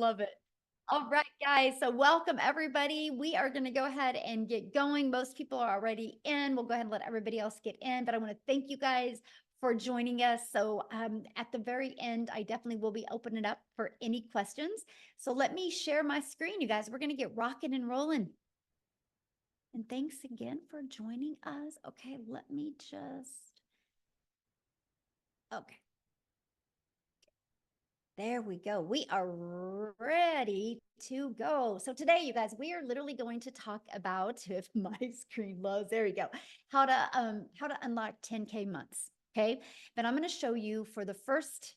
love it. All right, guys. So welcome everybody. We are going to go ahead and get going. Most people are already in. We'll go ahead and let everybody else get in, but I want to thank you guys for joining us. So at the very end, I definitely will be opening it up for any questions. So let me share my screen, you guys. We're going to get rocking and rolling. And thanks again for joining us. Okay, let me just, okay. There we go. We are ready to go. So today, you guys, we are literally going to talk about, if my screen loads, there we go, how to unlock 10K months. Okay. But I'm going to show you for the first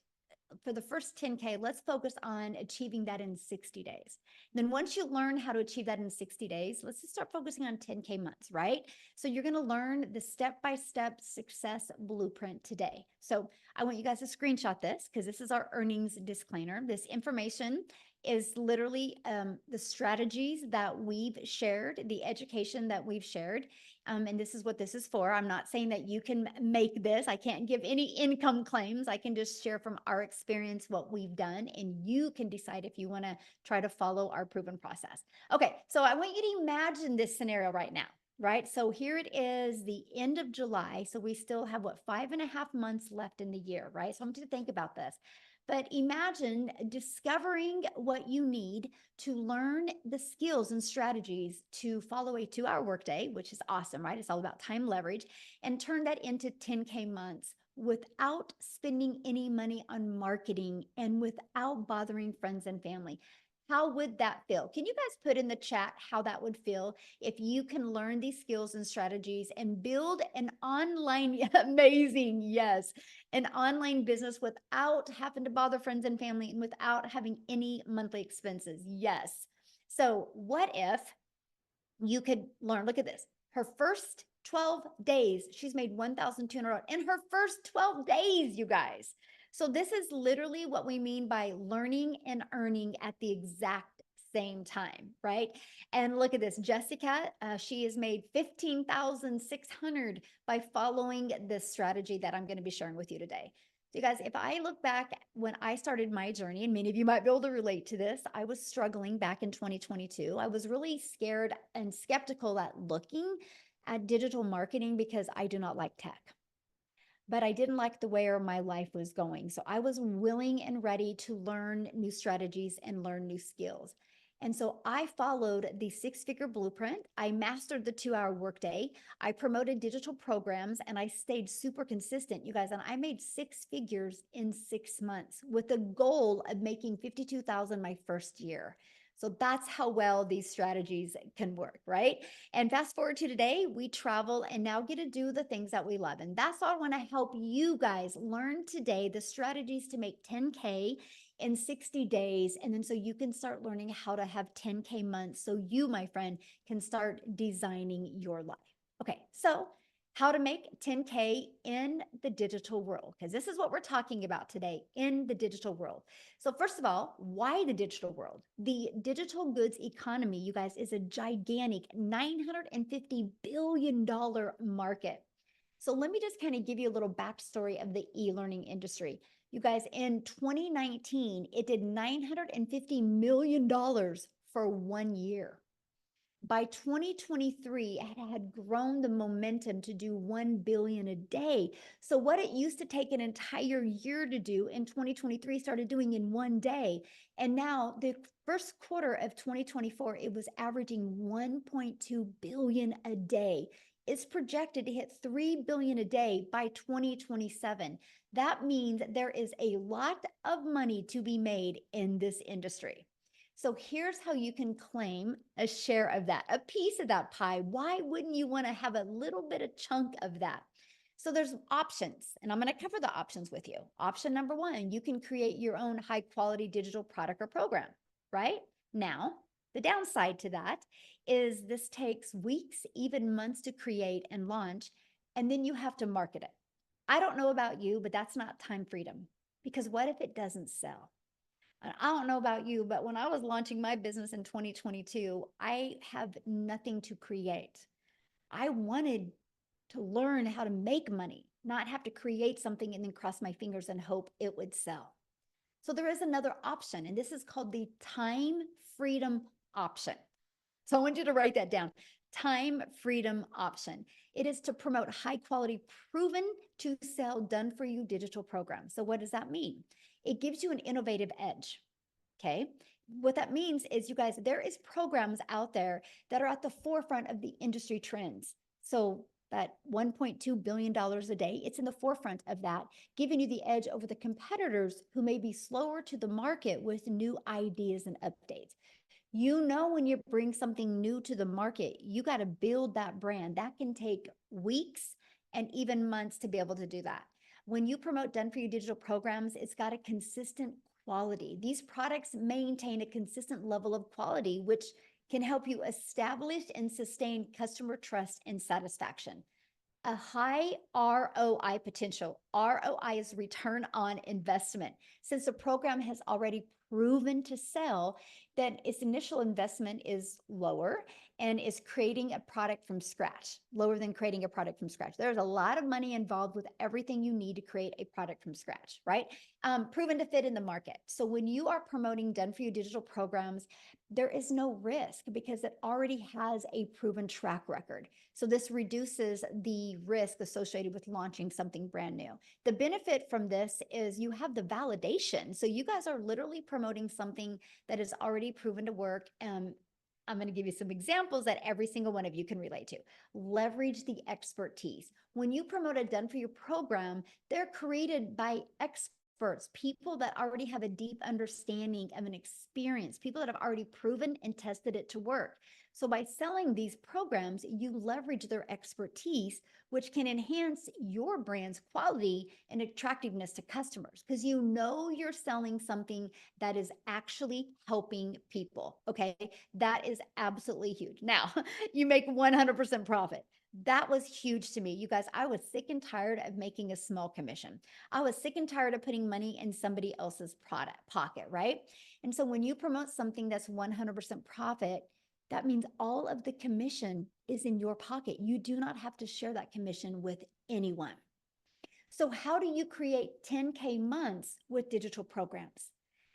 10K, let's focus on achieving that in 60 days. Then once you learn how to achieve that in 60 days, let's just start focusing on 10K months, right? So you're going to learn the step-by-step success blueprint today. So I want you guys to screenshot this because this is our earnings disclaimer. This information is literally the strategies that we've shared, the education that we've shared. And this is what this is for. I'm not saying that you can make this. I can't give any income claims. I can just share from our experience what we've done, and you can decide if you want to try to follow our proven process. Okay, so I want you to imagine this scenario right now, right? So here it is, the end of July. So we still have what, 5.5 months left in the year, right? So I want you to think about this. But imagine discovering what you need to learn the skills and strategies to follow a 2-hour workday, which is awesome, right? It's all about time leverage, and turn that into 10K months without spending any money on marketing and without bothering friends and family. How would that feel? Can you guys put in the chat how that would feel if you can learn these skills and strategies and build an online, amazing, yes, an online business without having to bother friends and family and without having any monthly expenses? Yes. So what if you could learn, look at this, her first 12 days, she's made $1,200 in her first 12 days, you guys. So this is literally what we mean by learning and earning at the exact same time, right? And look at this, Jessica, she has made 15,600 by following this strategy that I'm going to be sharing with you today. So you guys, if I look back when I started my journey, and many of you might be able to relate to this, I was struggling back in 2022. I was really scared and skeptical at looking at digital marketing because I do not like tech. But I didn't like the way my life was going. So I was willing and ready to learn new strategies and learn new skills. And so I followed the 6-figure blueprint. I mastered the 2-hour workday. I promoted digital programs and I stayed super consistent, you guys. And I made 6 figures in 6 months with the goal of making 52,000 my first year. So that's how well these strategies can work, right? And fast forward to today, we travel and now get to do the things that we love. And that's all I want to help you guys learn today, the strategies to make 10K in 60 days. And then so you can start learning how to have 10K months. So you, my friend, can start designing your life. Okay, so how to make 10K in the digital world, because this is what we're talking about today, in the digital world. So first of all, why the digital world? The digital goods economy, you guys, is a gigantic $950 billion market. So let me just kind of give you a little backstory of the e-learning industry. You guys, in 2019, it did $950 million for 1 year. By 2023, it had grown the momentum to do 1 billion a day. So what it used to take an entire year to do in 2023 started doing in 1 day. And now the first quarter of 2024, it was averaging 1.2 billion a day. It's projected to hit 3 billion a day by 2027. That means there is a lot of money to be made in this industry. So here's how you can claim a share of that, a piece of that pie. Why wouldn't you want to have a little bit of chunk of that? So there's options, and I'm going to cover the options with you. Option number 1, you can create your own high quality digital product or program, right? Now, the downside to that is this takes weeks, even months to create and launch, and then you have to market it. I don't know about you, but that's not time freedom, because what if it doesn't sell? I don't know about you, but when I was launching my business in 2022, I have nothing to create. I wanted to learn how to make money, not have to create something and then cross my fingers and hope it would sell. So there is another option, and this is called the time freedom option. So I want you to write that down. Time freedom option. It is to promote high quality, proven to sell, done for you digital programs. So what does that mean? It gives you an innovative edge. Okay. What that means is, you guys, there is programs out there that are at the forefront of the industry trends. So that $1.2 billion a day, it's in the forefront of that, giving you the edge over the competitors who may be slower to the market with new ideas and updates. You know, when you bring something new to the market, you got to build that brand. That can take weeks and even months to be able to do that. When you promote done for you digital programs, it's got a consistent quality. These products maintain a consistent level of quality, which can help you establish and sustain customer trust and satisfaction. A high ROI potential. ROI is return on investment. Since the program has already proven to sell, then its initial investment is lower and is creating a product from scratch, lower than creating a product from scratch. There's a lot of money involved with everything you need to create a product from scratch, right? Proven to fit in the market. So when you are promoting done for you digital programs, there is no risk because it already has a proven track record. So this reduces the risk associated with launching something brand new. The benefit from this is you have the validation. So you guys are literally promoting something that is already proven to work. I'm going to give you some examples that every single one of you can relate to. Leverage the expertise. When you promote a done for you program, they're created by experts, people that already have a deep understanding of an experience, people that have already proven and tested it to work. So by selling these programs, you leverage their expertise, which can enhance your brand's quality and attractiveness to customers, because you know you're selling something that is actually helping people. Okay. That is absolutely huge. Now, you make 100% profit. That was huge to me. You guys, I was sick and tired of making a small commission. I was sick and tired of putting money in somebody else's product pocket, right? And so when you promote something that's 100% profit, that means all of the commission is in your pocket. You do not have to share that commission with anyone. So how do you create 10K months with digital programs?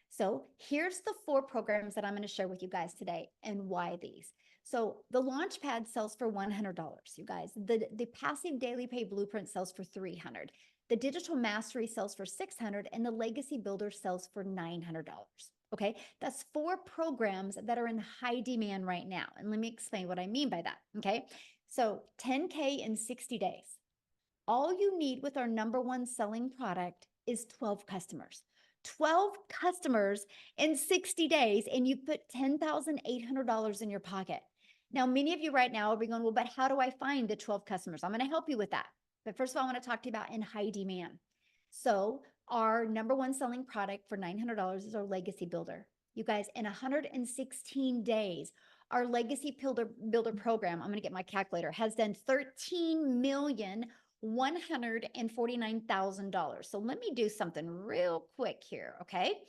So here's the 4 programs that I'm going to share with you guys today and why these. So the Launchpad sells for $100, you guys. The Passive Daily Pay Blueprint sells for $300. The Digital Mastery sells for $600, and the Legacy Builder sells for $900. Okay, that's 4 programs that are in high demand right now. And let me explain what I mean by that. Okay, so 10K in 60 days. All you need with our #1 selling product is 12 customers. 12 customers in 60 days, and you put $10,800 in your pocket. Now, many of you right now will be going, well, but how do I find the 12 customers? I'm going to help you with that. But first of all, I want to talk to you about in high demand. So our #1 selling product for $900 is our Legacy Builder. You guys, in 116 days, our Legacy Builder program, I'm going to get my calculator, has done $13,149,000. So let me do something real quick here, okay?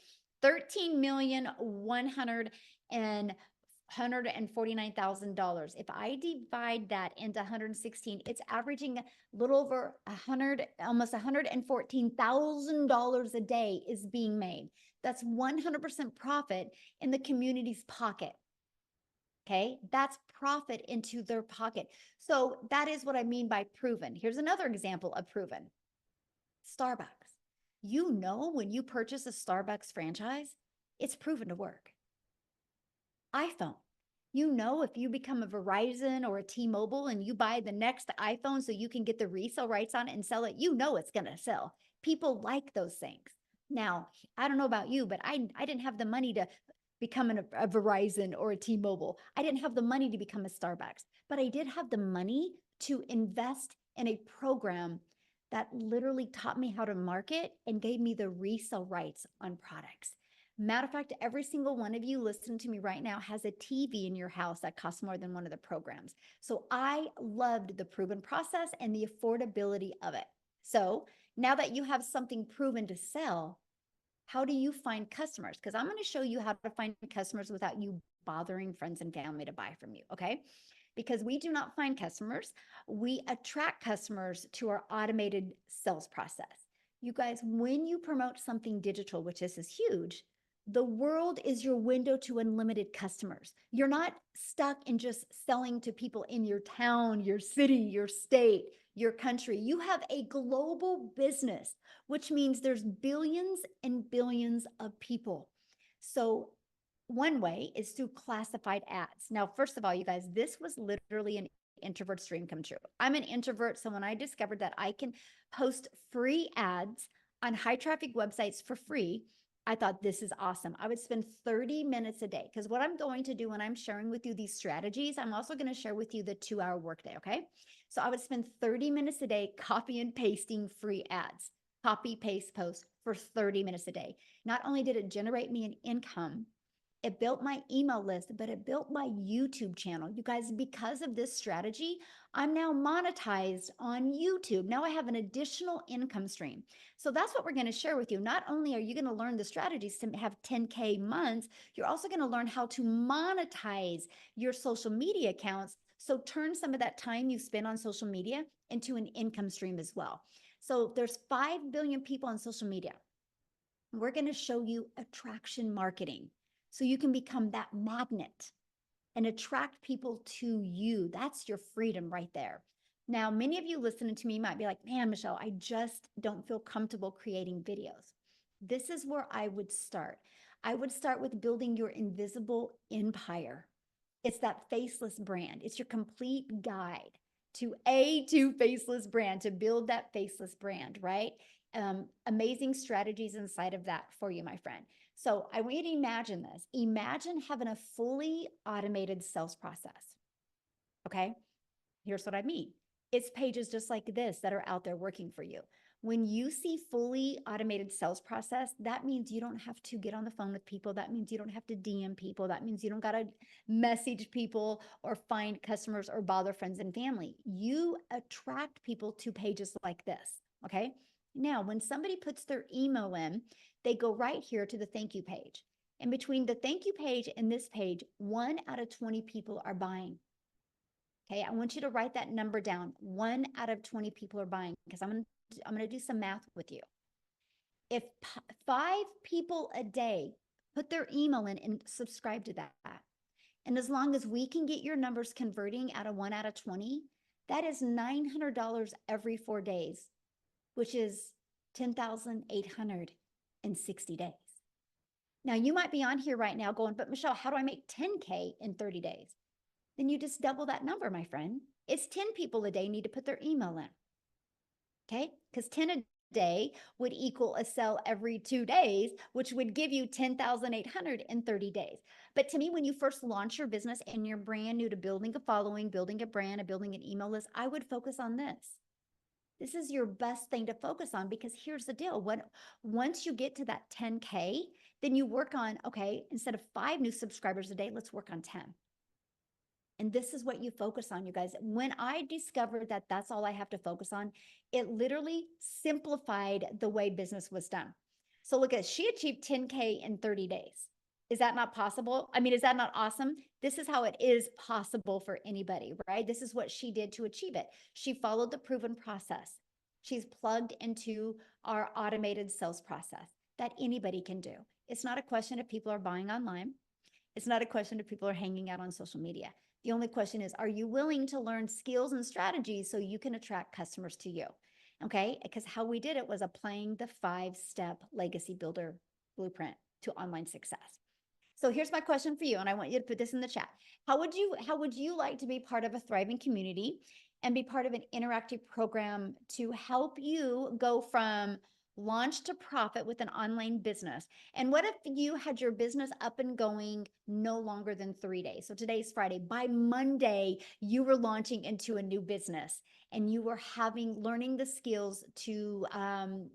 13,149,000. If I divide that into 116, it's averaging a little over 100, almost $114,000 a day is being made. That's 100% profit in the community's pocket. Okay, that's profit into their pocket. So that is what I mean by proven. Here's another example of proven. Starbucks. You know, when you purchase a Starbucks franchise, it's proven to work. iPhone. You know, if you become a Verizon or a T-Mobile and you buy the next iPhone so you can get the resale rights on it and sell it, you know it's going to sell. People like those things. Now, I don't know about you, but I didn't have the money to become a Verizon or a T-Mobile. I didn't have the money to become a Starbucks, but I did have the money to invest in a program that literally taught me how to market and gave me the resale rights on products. Matter of fact, every single one of you listening to me right now has a TV in your house that costs more than one of the programs. So I loved the proven process and the affordability of it. So now that you have something proven to sell, how do you find customers? Because I'm going to show you how to find customers without you bothering friends and family to buy from you, okay? Because we do not find customers. We attract customers to our automated sales process. You guys, when you promote something digital, which this is huge, the world is your window to unlimited customers. You're not stuck in just selling to people in your town, your city, your state, your country. You have a global business, which means there's billions and billions of people. So one way is through classified ads. Now, first of all, you guys, this was literally an introvert's dream come true. I'm an introvert. So when I discovered that I can post free ads on high traffic websites for free, I thought this is awesome. I would spend 30 minutes a day because what I'm going to do when I'm sharing with you these strategies, I'm also going to share with you the 2-hour workday. Okay. So I would spend 30 minutes a day copy and pasting free ads, copy, paste, post for 30 minutes a day. Not only did it generate me an income, it built my email list, but it built my YouTube channel. You guys, because of this strategy, I'm now monetized on YouTube. Now I have an additional income stream. So that's what we're going to share with you. Not only are you going to learn the strategies to have 10K months, you're also going to learn how to monetize your social media accounts. So turn some of that time you spend on social media into an income stream as well. So there's 5 billion people on social media. We're going to show you attraction marketing so you can become that magnet and attract people to you. That's your freedom right there. Now, many of you listening to me might be like, man, Michelle, I just don't feel comfortable creating videos. This is where I would start. I would start with building your invisible empire. It's that faceless brand. It's your complete guide to A2 faceless brand, to build that faceless brand, right? Amazing strategies inside of that for you, my friend. So I want you to imagine this. Imagine having a fully automated sales process. Okay. Here's what I mean. It's pages just like this that are out there working for you. When you see fully automated sales process, that means you don't have to get on the phone with people. That means you don't have to DM people. That means you don't got to message people or find customers or bother friends and family. You attract people to pages like this. Okay. Now, when somebody puts their email in, they go right here to the thank you page. And between the thank you page and this page, 1 out of 20 people are buying. Okay, I want you to write that number down. 1 out of 20 people are buying because I'm going to do some math with you. If 5 people a day put their email in and subscribe to that, and as long as we can get your numbers converting out of 1 out of 20, that is $900 every 4 days, which is 10,860 days. Now, you might be on here right now going, but Michelle, how do I make 10K in 30 days? Then you just double that number, my friend. It's 10 people a day need to put their email in. Okay, because 10 a day would equal a sale every 2 days, which would give you 10,800 in 30 days. But to me, when you first launch your business and you're brand new to building a following, building a brand, and building an email list, I would focus on this. This is your best thing to focus on because here's the deal. Once you get to that 10K, then you work on, okay, instead of 5 new subscribers a day, let's work on 10. And this is what you focus on, you guys. When I discovered that that's all I have to focus on, it literally simplified the way business was done. So look at, she achieved 10K in 30 days. Is that not possible? I mean, is that not awesome? This is how it is possible for anybody, right? This is what she did to achieve it. She followed the proven process. She's plugged into our automated sales process that anybody can do. It's not a question if people are buying online. It's not a question if people are hanging out on social media. The only question is, are you willing to learn skills and strategies so you can attract customers to you? Okay, because how we did it was applying the 5-step legacy builder blueprint to online success. So here's my question for you, and I want you to put this in the chat. How would you like to be part of a thriving community and be part of an interactive program to help you go from launch to profit with an online business? And what if you had your business up and going no longer than 3 days? So today's Friday. By Monday, you were launching into a new business and you were learning the skills to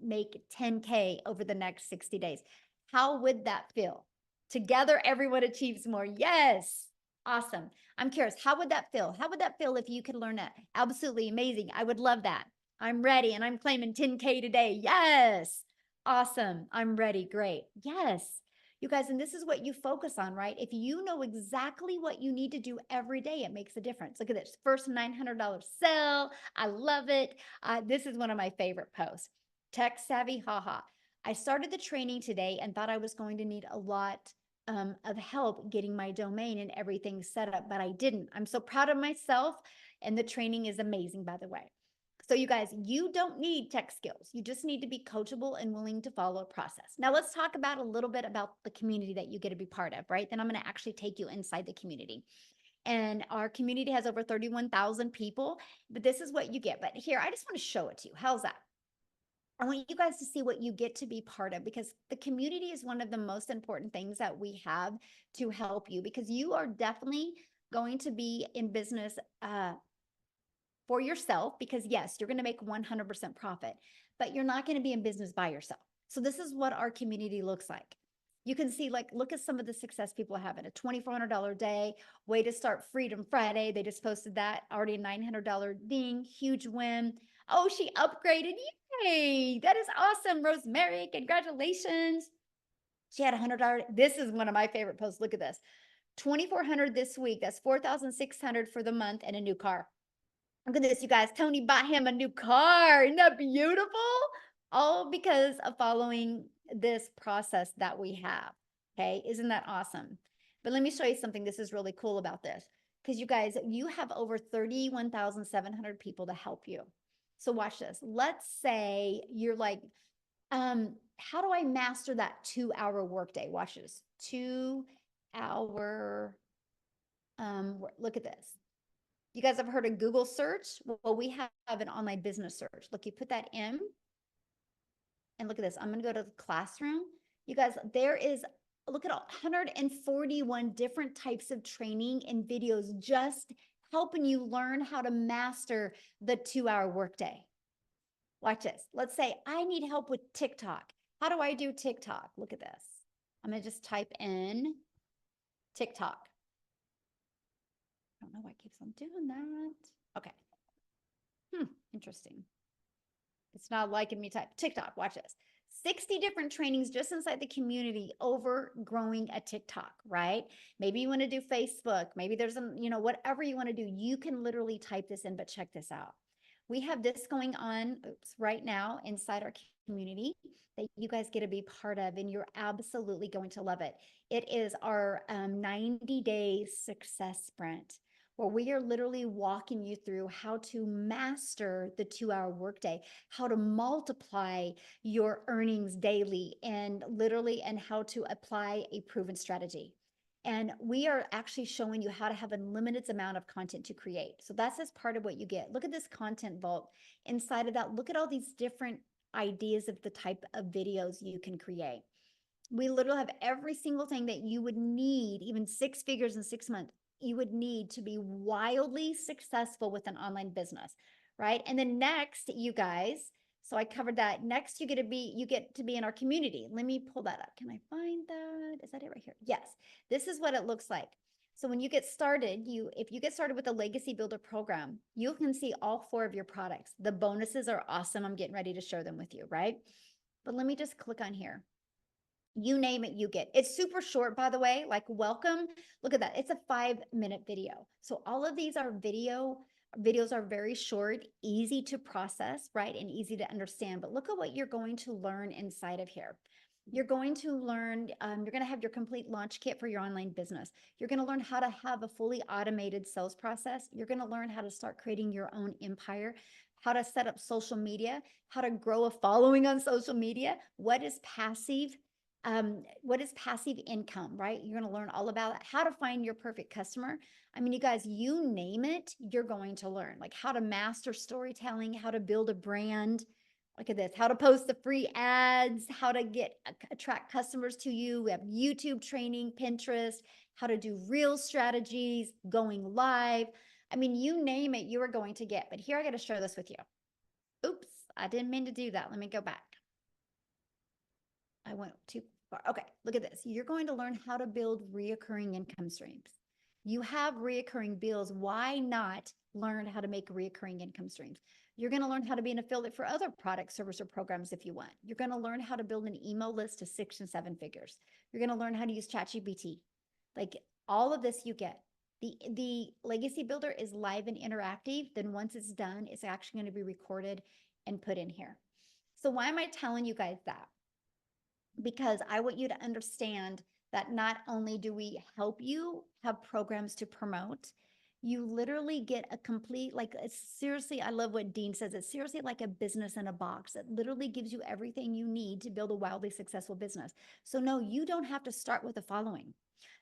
make 10K over the next 60 days. How would that feel? Together, everyone achieves more. Yes. Awesome. I'm curious, how would that feel? How would that feel if you could learn that? Absolutely amazing. I would love that. I'm ready and I'm claiming 10K today. Yes. Awesome. I'm ready. Great. Yes. You guys, and this is what you focus on, right? If you know exactly what you need to do every day, it makes a difference. Look at this first $900 sale. I love it. This is one of my favorite posts. Tech savvy, haha. I started the training today and thought I was going to need a lot of help getting my domain and everything set up, but I didn't. I'm so proud of myself, and the training is amazing, by the way. So, you guys, you don't need tech skills. You just need to be coachable and willing to follow a process. Now, let's talk about a little bit about the community that you get to be part of, right? Then I'm going to actually take you inside the community. And our community has over 31,000 people, but this is what you get. But here, I just want to show it to you. How's that? I want you guys to see what you get to be part of, because the community is one of the most important things that we have to help you, because you are definitely going to be in business for yourself, because yes, you're going to make 100% profit, but you're not going to be in business by yourself. So this is what our community looks like. You can see, like, look at some of the success people have in a $2,400 day, way to start Freedom Friday. They just posted that, already a $900 ding, huge win. Oh, she upgraded. Yay. That is awesome. Rosemary, congratulations. She had $100. This is one of my favorite posts. Look at this. 2,400 this week. That's 4,600 for the month, and a new car. Look at this, you guys. Tony bought him a new car. Isn't that beautiful? All because of following this process that we have. Okay. Isn't that awesome? But let me show you something. This is really cool about this, because you guys, you have over 31,700 people to help you. So watch this. Let's say you're like, how do I master that 2-hour workday? Watch this. 2-hour, look at this. You guys have heard of Google search? Well, we have an online business search. Look, you put that in, and look at this. I'm going to go to the classroom. You guys, there is, look at 141 different types of training and videos just helping you learn how to master the 2-hour workday. Watch this. Let's say I need help with TikTok. How do I do TikTok? Look at this. I'm going to just type in TikTok. I don't know why it keeps on doing that. Okay. Interesting. It's not liking me type TikTok. Watch this. 60 different trainings just inside the community over growing a TikTok, right? Maybe you want to do Facebook. Maybe there's a, whatever you want to do, you can literally type this in, but check this out. We have this going on right now inside our community that you guys get to be part of, and you're absolutely going to love it. It is our 90-day success sprint, where we are literally walking you through how to master the 2-hour workday, how to multiply your earnings daily, and how to apply a proven strategy. And we are actually showing you how to have a limited amount of content to create. So that's as part of what you get. Look at this content vault. Inside of that, look at all these different ideas of the type of videos you can create. We literally have every single thing that you would need, even 6 figures in 6 months, you would need to be wildly successful with an online business, right? And then next, you guys, so I covered that. Next, you get to be in our community. Let me pull that up. Can I find that? Is that it right here? Yes. This is what it looks like. So when you get started, if you get started with the Legacy Builder program, you can see all 4 of your products. The bonuses are awesome. I'm getting ready to share them with you, right? But let me just click on here. You name it, you get. It's super short, by the way, like welcome. Look at that. It's a 5-minute video. So all of these are videos are very short, easy to process, right? And easy to understand. But look at what you're going to learn inside of here. You're going to learn, you're going to have your complete launch kit for your online business. You're going to learn how to have a fully automated sales process. You're going to learn how to start creating your own empire, how to set up social media, how to grow a following on social media. What is passive income, right? You're going to learn all about how to find your perfect customer. I mean, you guys, you name it, you're going to learn, like how to master storytelling, how to build a brand. Look at this, how to post the free ads, how to attract customers to you. We have YouTube training, Pinterest, how to do real strategies, going live. I mean, you name it, you are going to get. But here, I got to share this with you. Oops, I didn't mean to do that. Let me go back. I went too far. Okay, look at this. You're going to learn how to build reoccurring income streams. You have reoccurring bills. Why not learn how to make reoccurring income streams? You're going to learn how to be an affiliate for other products, service, or programs if you want. You're going to learn how to build an email list to 6 and 7 figures. You're going to learn how to use ChatGPT. Like all of this you get. The Legacy Builder is live and interactive. Then once it's done, it's actually going to be recorded and put in here. So why am I telling you guys that? Because I want you to understand that not only do we help you have programs to promote, you literally get a complete, like, seriously, I love what Dean says. It's seriously like a business in a box. It literally gives you everything you need to build a wildly successful business. So, no, you don't have to start with the following.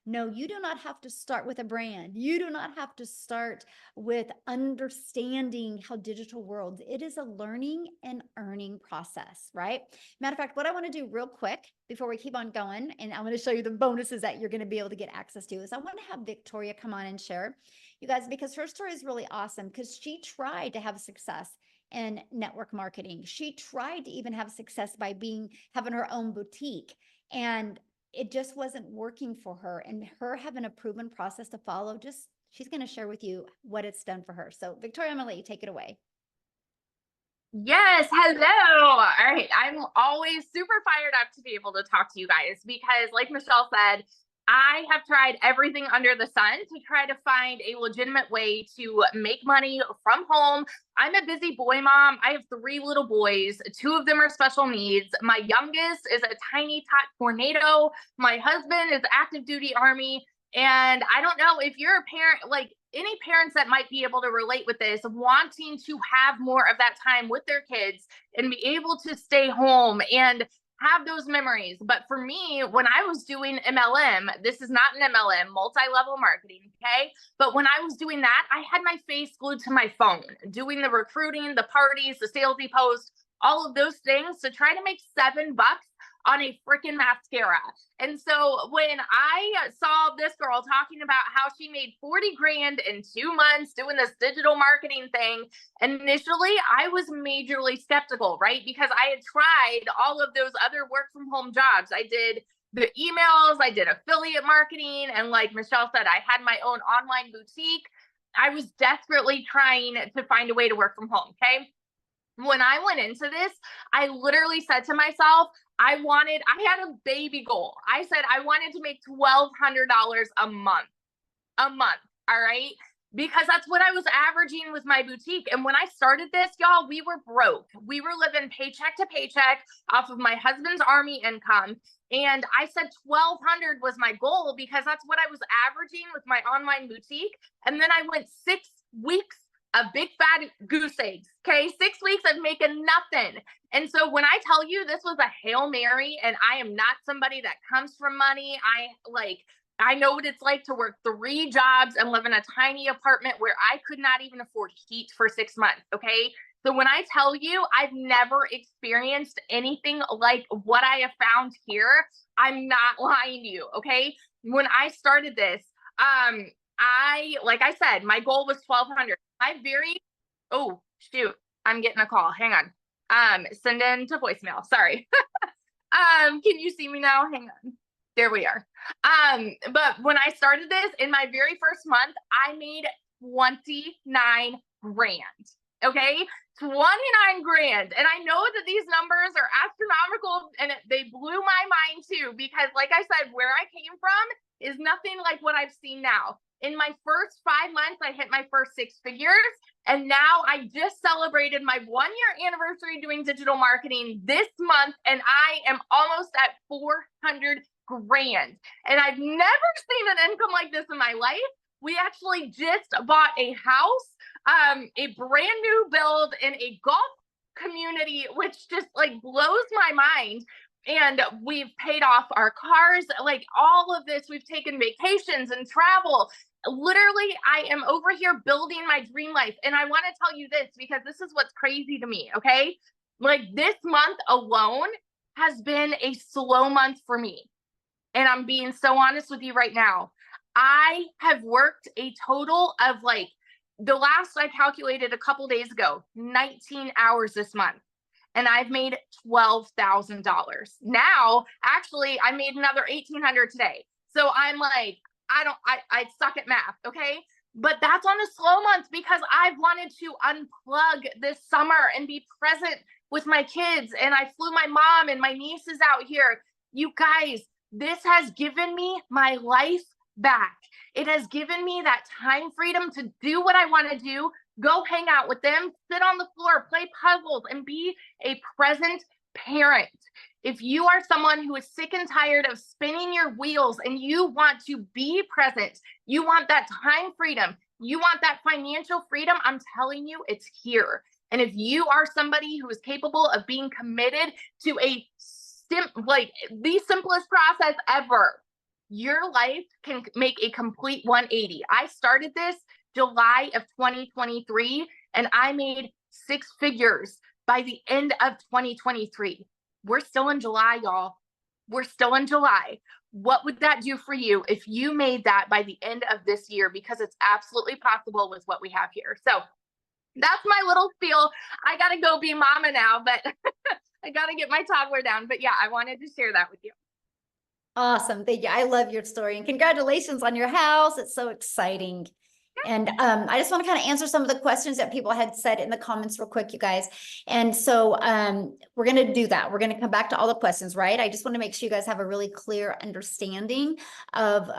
No, you do not have to start with a brand. You do not have to start with understanding how digital worlds. It is a learning and earning process, right? Matter of fact, what I want to do real quick before we keep on going, and I'm going to show you the bonuses that you're going to be able to get access to, is I want to have Victoria come on and share, you guys, because her story is really awesome because she tried to have success in network marketing. She tried to even have success by having her own boutique. And it just wasn't working for her, and her having a proven process to follow, just she's going to share with you what it's done for her. So Victoria, I'm going to let you take it away. Yes, hello. All right. I'm always super fired up to be able to talk to you guys because, like Michelle said, I have tried everything under the sun to try to find a legitimate way to make money from home. I'm a busy boy mom. I have 3 little boys. 2 of them are special needs. My youngest is a tiny tot tornado. My husband is active duty Army. And I don't know if you're a parent, like any parents that might be able to relate with this, wanting to have more of that time with their kids and be able to stay home and have those memories. But for me, when I was doing MLM, this is not an MLM, multi-level marketing, okay? But when I was doing that, I had my face glued to my phone, doing the recruiting, the parties, the salesy posts, all of those things to try to make $7 on a freaking mascara. And so when I saw this girl talking about how she made 40 grand in 2 months doing this digital marketing thing, initially I was majorly skeptical, right? Because I had tried all of those other work from home jobs. I did the emails, I did affiliate marketing, and like Michelle said, I had my own online boutique. I was desperately trying to find a way to work from home, okay? When I went into this, I literally said to myself, I had a baby goal. I said I wanted to make $1,200 a month, all right? Because that's what I was averaging with my boutique. And when I started this, y'all, we were broke. We were living paycheck to paycheck off of my husband's Army income. And I said 1,200 was my goal because that's what I was averaging with my online boutique. And then I went 6 weeks of big fat goose eggs. Okay. 6 weeks of making nothing. And so when I tell you this was a Hail Mary, and I am not somebody that comes from money, I know what it's like to work 3 jobs and live in a tiny apartment where I could not even afford heat for 6 months. Okay. So when I tell you I've never experienced anything like what I have found here, I'm not lying to you. Okay. When I started this, like I said, my goal was 1,200. Oh, shoot, I'm getting a call. Hang on. Send in to voicemail. Sorry. Can you see me now? Hang on. There we are. But when I started this in my very first month, I made 29 grand. Okay. 29 grand. And I know that these numbers are astronomical, and they blew my mind too, because like I said, where I came from is nothing like what I've seen now. In my first 5 months, I hit my first 6 figures. And now I just celebrated my 1-year anniversary doing digital marketing this month, and I am almost at 400 grand. And I've never seen an income like this in my life. We actually just bought a house, a brand new build in a golf community, which just like blows my mind. And we've paid off our cars, like all of this. We've taken vacations and travel. Literally, I am over here building my dream life. And I want to tell you this because this is what's crazy to me. Okay. Like this month alone has been a slow month for me. And I'm being so honest with you right now. I have worked a total of like the last I calculated a couple days ago, 19 hours this month. And I've made $12,000. Now, actually, I made another 1,800 today. So I'm like, I suck at math. Okay. But that's on a slow month because I've wanted to unplug this summer and be present with my kids. And I flew my mom and my nieces out here. You guys, this has given me my life back. It has given me that time freedom to do what I want to do, go hang out with them, sit on the floor explore, play puzzles, and be a present parent. If you are someone who is sick and tired of spinning your wheels and you want to be present, you want that time freedom, you want that financial freedom, I'm telling you, it's here. And if you are somebody who is capable of being committed to the simplest process ever, your life can make a complete 180. I started this July of 2023, and I made 6 figures by the end of 2023. We're still in July, y'all. We're still in July. What would that do for you if you made that by the end of this year? Because it's absolutely possible with what we have here. So that's my little spiel. I got to go be mama now, but I got to get my toddler down. But yeah, I wanted to share that with you. Awesome. Thank you. I love your story and congratulations on your house. It's so exciting. And I just want to kind of answer some of the questions that people had said in the comments real quick, you guys. And so we're going to do that. We're going to come back to all the questions, right? I just want to make sure you guys have a really clear understanding of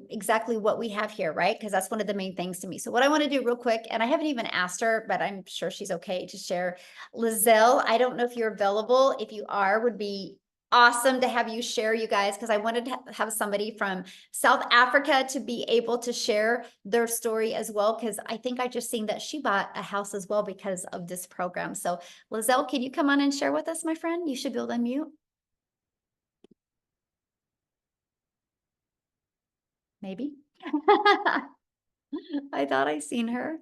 exactly what we have here, right? Because that's one of the main things to me. So what I want to do real quick, and I haven't even asked her, but I'm sure she's okay to share. Lizelle, I don't know if you're available. If you are, would be awesome to have you share, you guys, because I wanted to have somebody from South Africa to be able to share their story as well, because I think I just seen that she bought a house as well because of this program. So Lizelle, can you come on and share with us, my friend? You should be able to unmute. Maybe. I thought I seen her.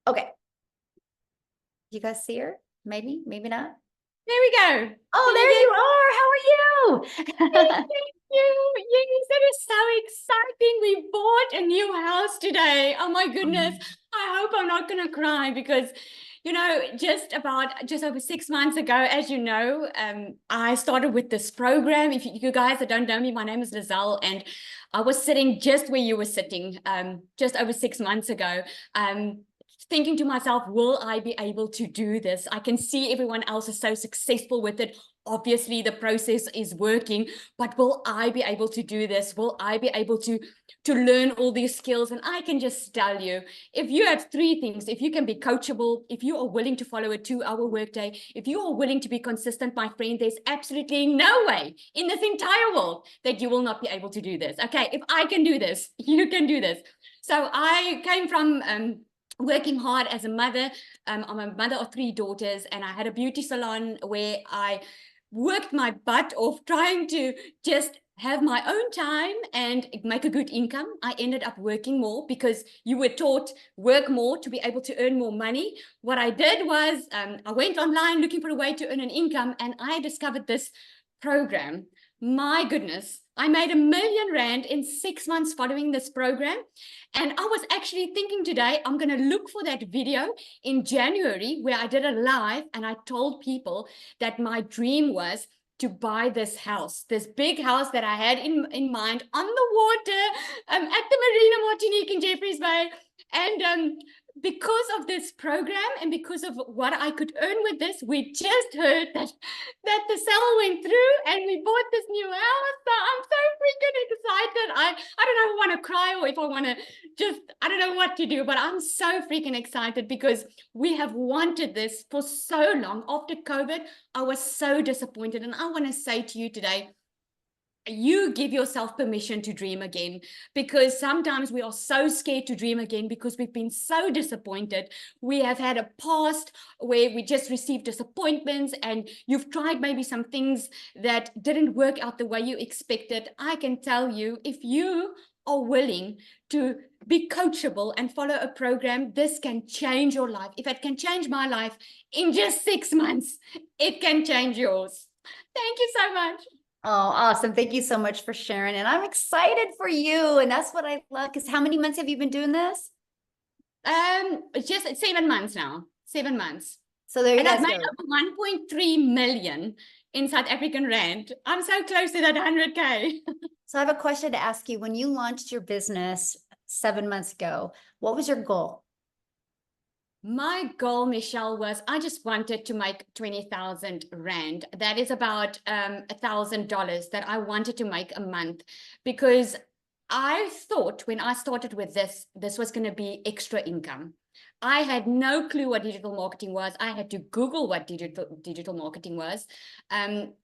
Okay. You guys see her? Maybe, maybe not. There we go. Oh, there you are. How are you? Thank you. Yes, that is so exciting. We bought a new house today. Oh my goodness. I hope I'm not going to cry because, you know, just over 6 months ago, as you know, I started with this program. If you guys that don't know me, my name is Lizelle, and I was sitting just where you were sitting just over 6 months ago. Thinking to myself, will I be able to do this? I can see everyone else is so successful with it. Obviously, the process is working, but will I be able to do this? Will I be able to learn all these skills? And I can just tell you, if you have 3 things, if you can be coachable, if you are willing to follow a 2-hour workday, if you are willing to be consistent, my friend, there's absolutely no way in this entire world that you will not be able to do this. Okay, if I can do this, you can do this. So I came from working hard as a mother. I'm a mother of 3 daughters, and I had a beauty salon where I worked my butt off trying to just have my own time and make a good income. I ended up working more because you were taught work more to be able to earn more money. What I did was I went online looking for a way to earn an income, and I discovered this program. My goodness, I made R1 million in 6 months following this program. And I was actually thinking today, I'm going to look for that video in January where I did a live and I told people that my dream was to buy this house, this big house that I had in mind on the water at the Marina Martinique in Jeffreys Bay. And because of this program and because of what I could earn with this, we just heard that the sale went through and we bought this new house. So I'm so freaking excited. I don't know if I want to cry or if I want to just, I don't know what to do, but I'm so freaking excited because we have wanted this for so long. After COVID, I was so disappointed. And I want to say to you today, you give yourself permission to dream again, because sometimes we are so scared to dream again because we've been so disappointed. We have had a past where we just received disappointments and you've tried maybe some things that didn't work out the way you expected. I can tell you, if you are willing to be coachable and follow a program, this can change your life. If it can change my life in just 6 months, it can change yours. Thank you so much. Oh, awesome. Thank you so much for sharing. And I'm excited for you. And that's what I love. Because how many months have you been doing this? Just 7 months now. 7 months. So there you and guys I've made go. over 1.3 million in South African rand. I'm so close to that 100K. So I have a question to ask you. When you launched your business 7 months ago, what was your goal? My goal, Michelle, was I just wanted to make 20,000 rand. That is about $1,000 that I wanted to make a month, because I thought when I started with this was going to be extra income. I had no clue what digital marketing was. I had to Google what digital marketing was.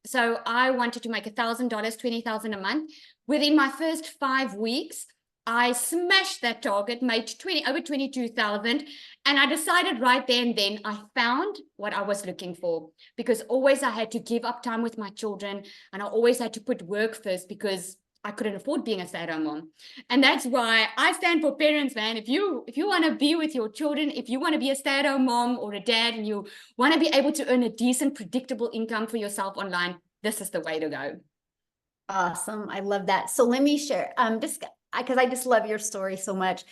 So I wanted to make $1,000, $20,000 a month. Within my first 5 weeks, I smashed that target, made over 22,000. And I decided right there and then I found what I was looking for, because always I had to give up time with my children, and I always had to put work first because I couldn't afford being a stay-at-home mom. And that's why I stand for parents, man. If you want to be with your children, if you want to be a stay-at-home mom or a dad, and you want to be able to earn a decent, predictable income for yourself online, this is the way to go. Awesome. I love that. So let me share, just because I just love your story so much.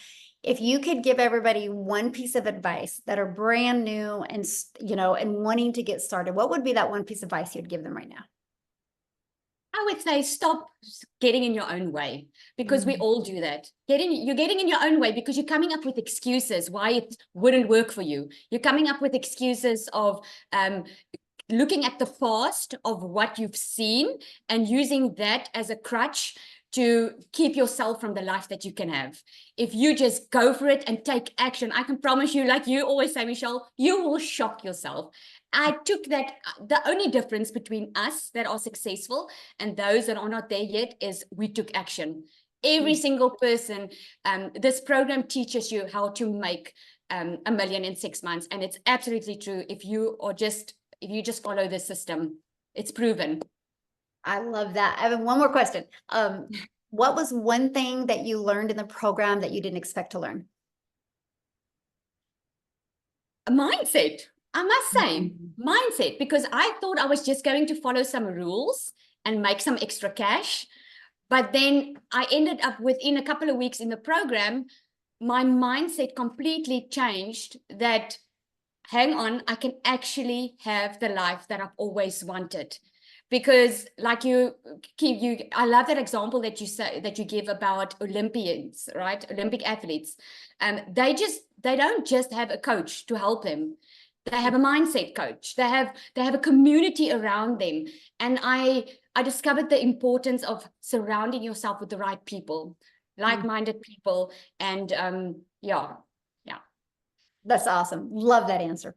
If you could give everybody one piece of advice that are brand new and, and wanting to get started, what would be that one piece of advice you'd give them right now? I would say stop getting in your own way, because we all do that. You're getting in your own way because you're coming up with excuses why it wouldn't work for you. You're coming up with excuses of looking at the past of what you've seen and using that as a crutch to keep yourself from the life that you can have. If you just go for it and take action, I can promise you, like you always say, Michelle, you will shock yourself. I took that. The only difference between us that are successful and those that are not there yet is we took action. Every single person, this program teaches you how to make $1 million in 6 months. And it's absolutely true. If you just follow the system, it's proven. I love that. I have one more question. What was one thing that you learned in the program that you didn't expect to learn? A mindset, I must say, mindset, because I thought I was just going to follow some rules and make some extra cash. But then I ended up within a couple of weeks in the program, my mindset completely changed that, hang on, I can actually have the life that I've always wanted. Because like I love that example that you give about Olympians, right? Olympic athletes. They don't just have a coach to help them. They have a mindset coach. They have a community around them. And I discovered the importance of surrounding yourself with the right people, like-minded people. And yeah. That's awesome. Love that answer.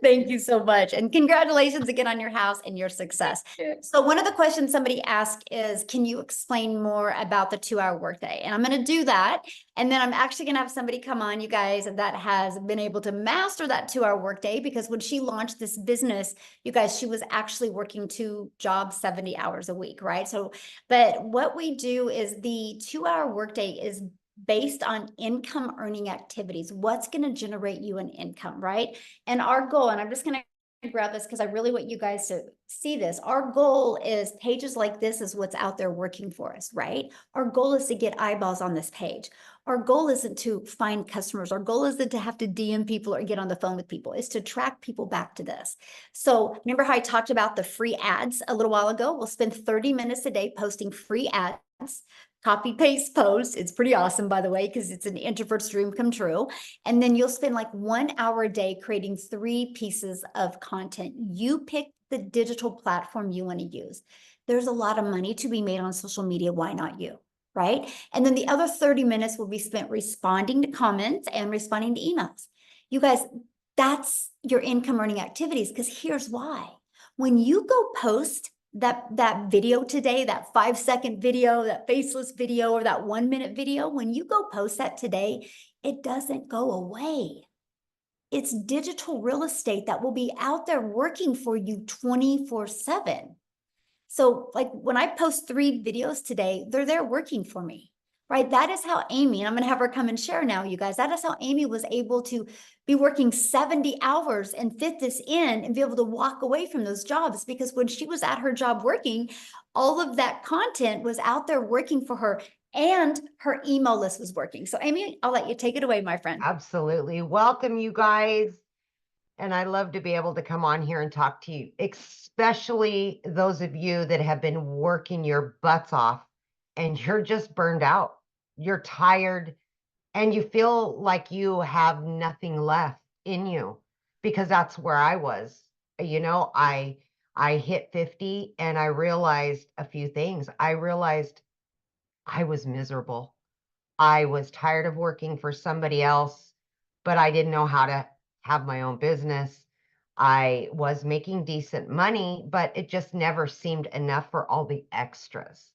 Thank you so much. And congratulations again on your house and your success. So one of the questions somebody asked is, can you explain more about the 2-hour workday? And I'm going to do that. And then I'm actually going to have somebody come on, you guys, that has been able to master that 2-hour workday, because when she launched this business, you guys, she was actually working 2 jobs, 70 hours a week, right? So, but what we do is the 2-hour workday is based on income earning activities. What's going to generate you an income, right? And our goal, and I'm just going to grab this because I really want you guys to see this. Our goal is pages like this is what's out there working for us, right? Our goal is to get eyeballs on this page. Our goal isn't to find customers. Our goal isn't to have to DM people or get on the phone with people. It's to track people back to this. So remember how I talked about the free ads a little while ago? We'll spend 30 minutes a day posting free ads. Copy paste post. It's pretty awesome, by the way, because it's an introvert's dream come true. And then you'll spend like 1 hour a day creating 3 pieces of content. You pick the digital platform you want to use. There's a lot of money to be made on social media. Why not you? Right? And then the other 30 minutes will be spent responding to comments and responding to emails. You guys, that's your income earning activities, because here's why. When you go post that video today, that 5-second video, that faceless video, or that 1-minute video, when you go post that today, it doesn't go away. It's digital real estate that will be out there working for you 24/7. So like when I post 3 videos today, they're there working for me. Right? That is how Amy, and I'm going to have her come and share now, you guys. That is how Amy was able to be working 70 hours and fit this in and be able to walk away from those jobs, because when she was at her job working, all of that content was out there working for her, and her email list was working. So Amy, I'll let you take it away, my friend. Absolutely. Welcome, you guys. And I love to be able to come on here and talk to you, especially those of you that have been working your butts off and you're just burned out. You're tired and you feel like you have nothing left in you, because that's where I was. You know, I hit 50 and I realized a few things. I realized I was miserable. I was tired of working for somebody else, but I didn't know how to have my own business. I was making decent money, but it just never seemed enough for all the extras.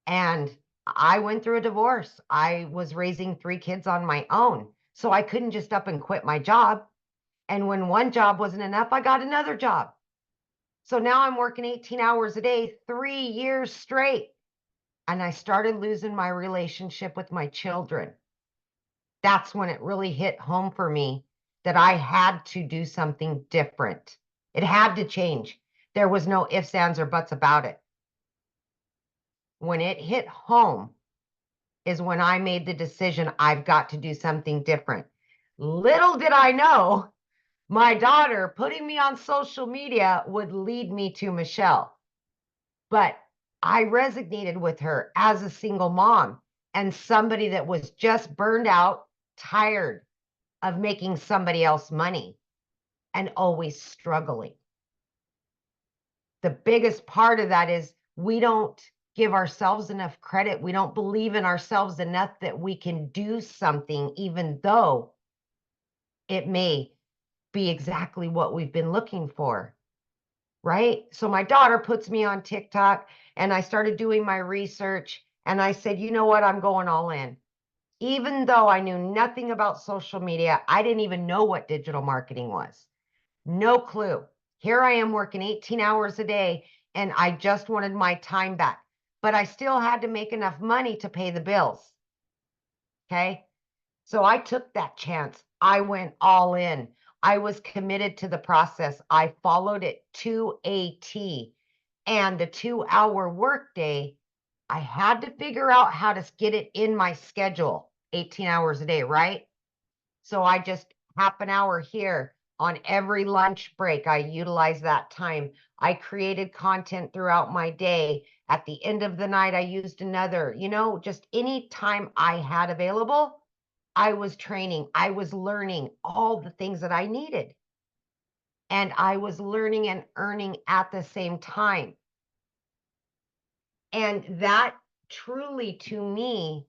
And I went through a divorce. I was raising 3 kids on my own. So I couldn't just up and quit my job. And when one job wasn't enough, I got another job. So now I'm working 18 hours a day, 3 years straight. And I started losing my relationship with my children. That's when it really hit home for me that I had to do something different. It had to change. There was no ifs, ands, or buts about it. When it hit home is when I made the decision I've got to do something different. Little did I know my daughter putting me on social media would lead me to Michelle. But I resonated with her as a single mom and somebody that was just burned out, tired of making somebody else money and always struggling. The biggest part of that is we don't give ourselves enough credit. We don't believe in ourselves enough that we can do something, even though it may be exactly what we've been looking for. Right? So my daughter puts me on TikTok and I started doing my research and I said, you know what? I'm going all in. Even though I knew nothing about social media, I didn't even know what digital marketing was. No clue. Here I am working 18 hours a day and I just wanted my time back, but I still had to make enough money to pay the bills. Okay. So I took that chance. I went all in. I was committed to the process. I followed it to a T. And the 2-hour workday, I had to figure out how to get it in my schedule, 18 hours a day, right? So I just half an hour here on every lunch break. I utilized that time. I created content throughout my day. At the end of the night, I used another, just any time I had available, I was training. I was learning all the things that I needed. And I was learning and earning at the same time. And that truly, to me,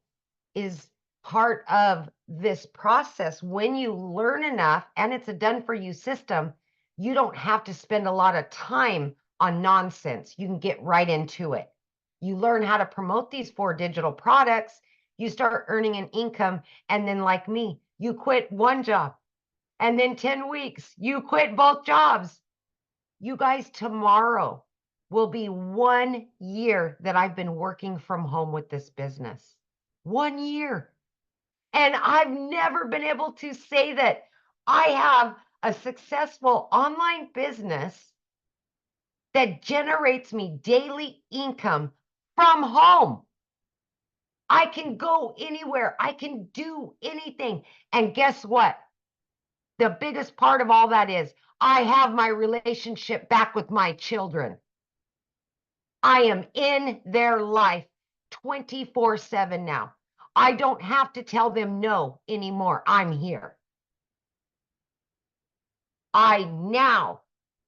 is part of this process. When you learn enough and it's a done for you system, you don't have to spend a lot of time on nonsense. You can get right into it. You learn how to promote these 4 digital products. You start earning an income. And then like me, you quit one job and then 10 weeks, you quit both jobs. You guys, tomorrow will be 1 year that I've been working from home with this business. 1 year. And I've never been able to say that I have a successful online business that generates me daily income from home. I can go anywhere. I can do anything. And guess what? The biggest part of all that is I have my relationship back with my children. I am in their life 24/7 now. I don't have to tell them no anymore. I'm here. I now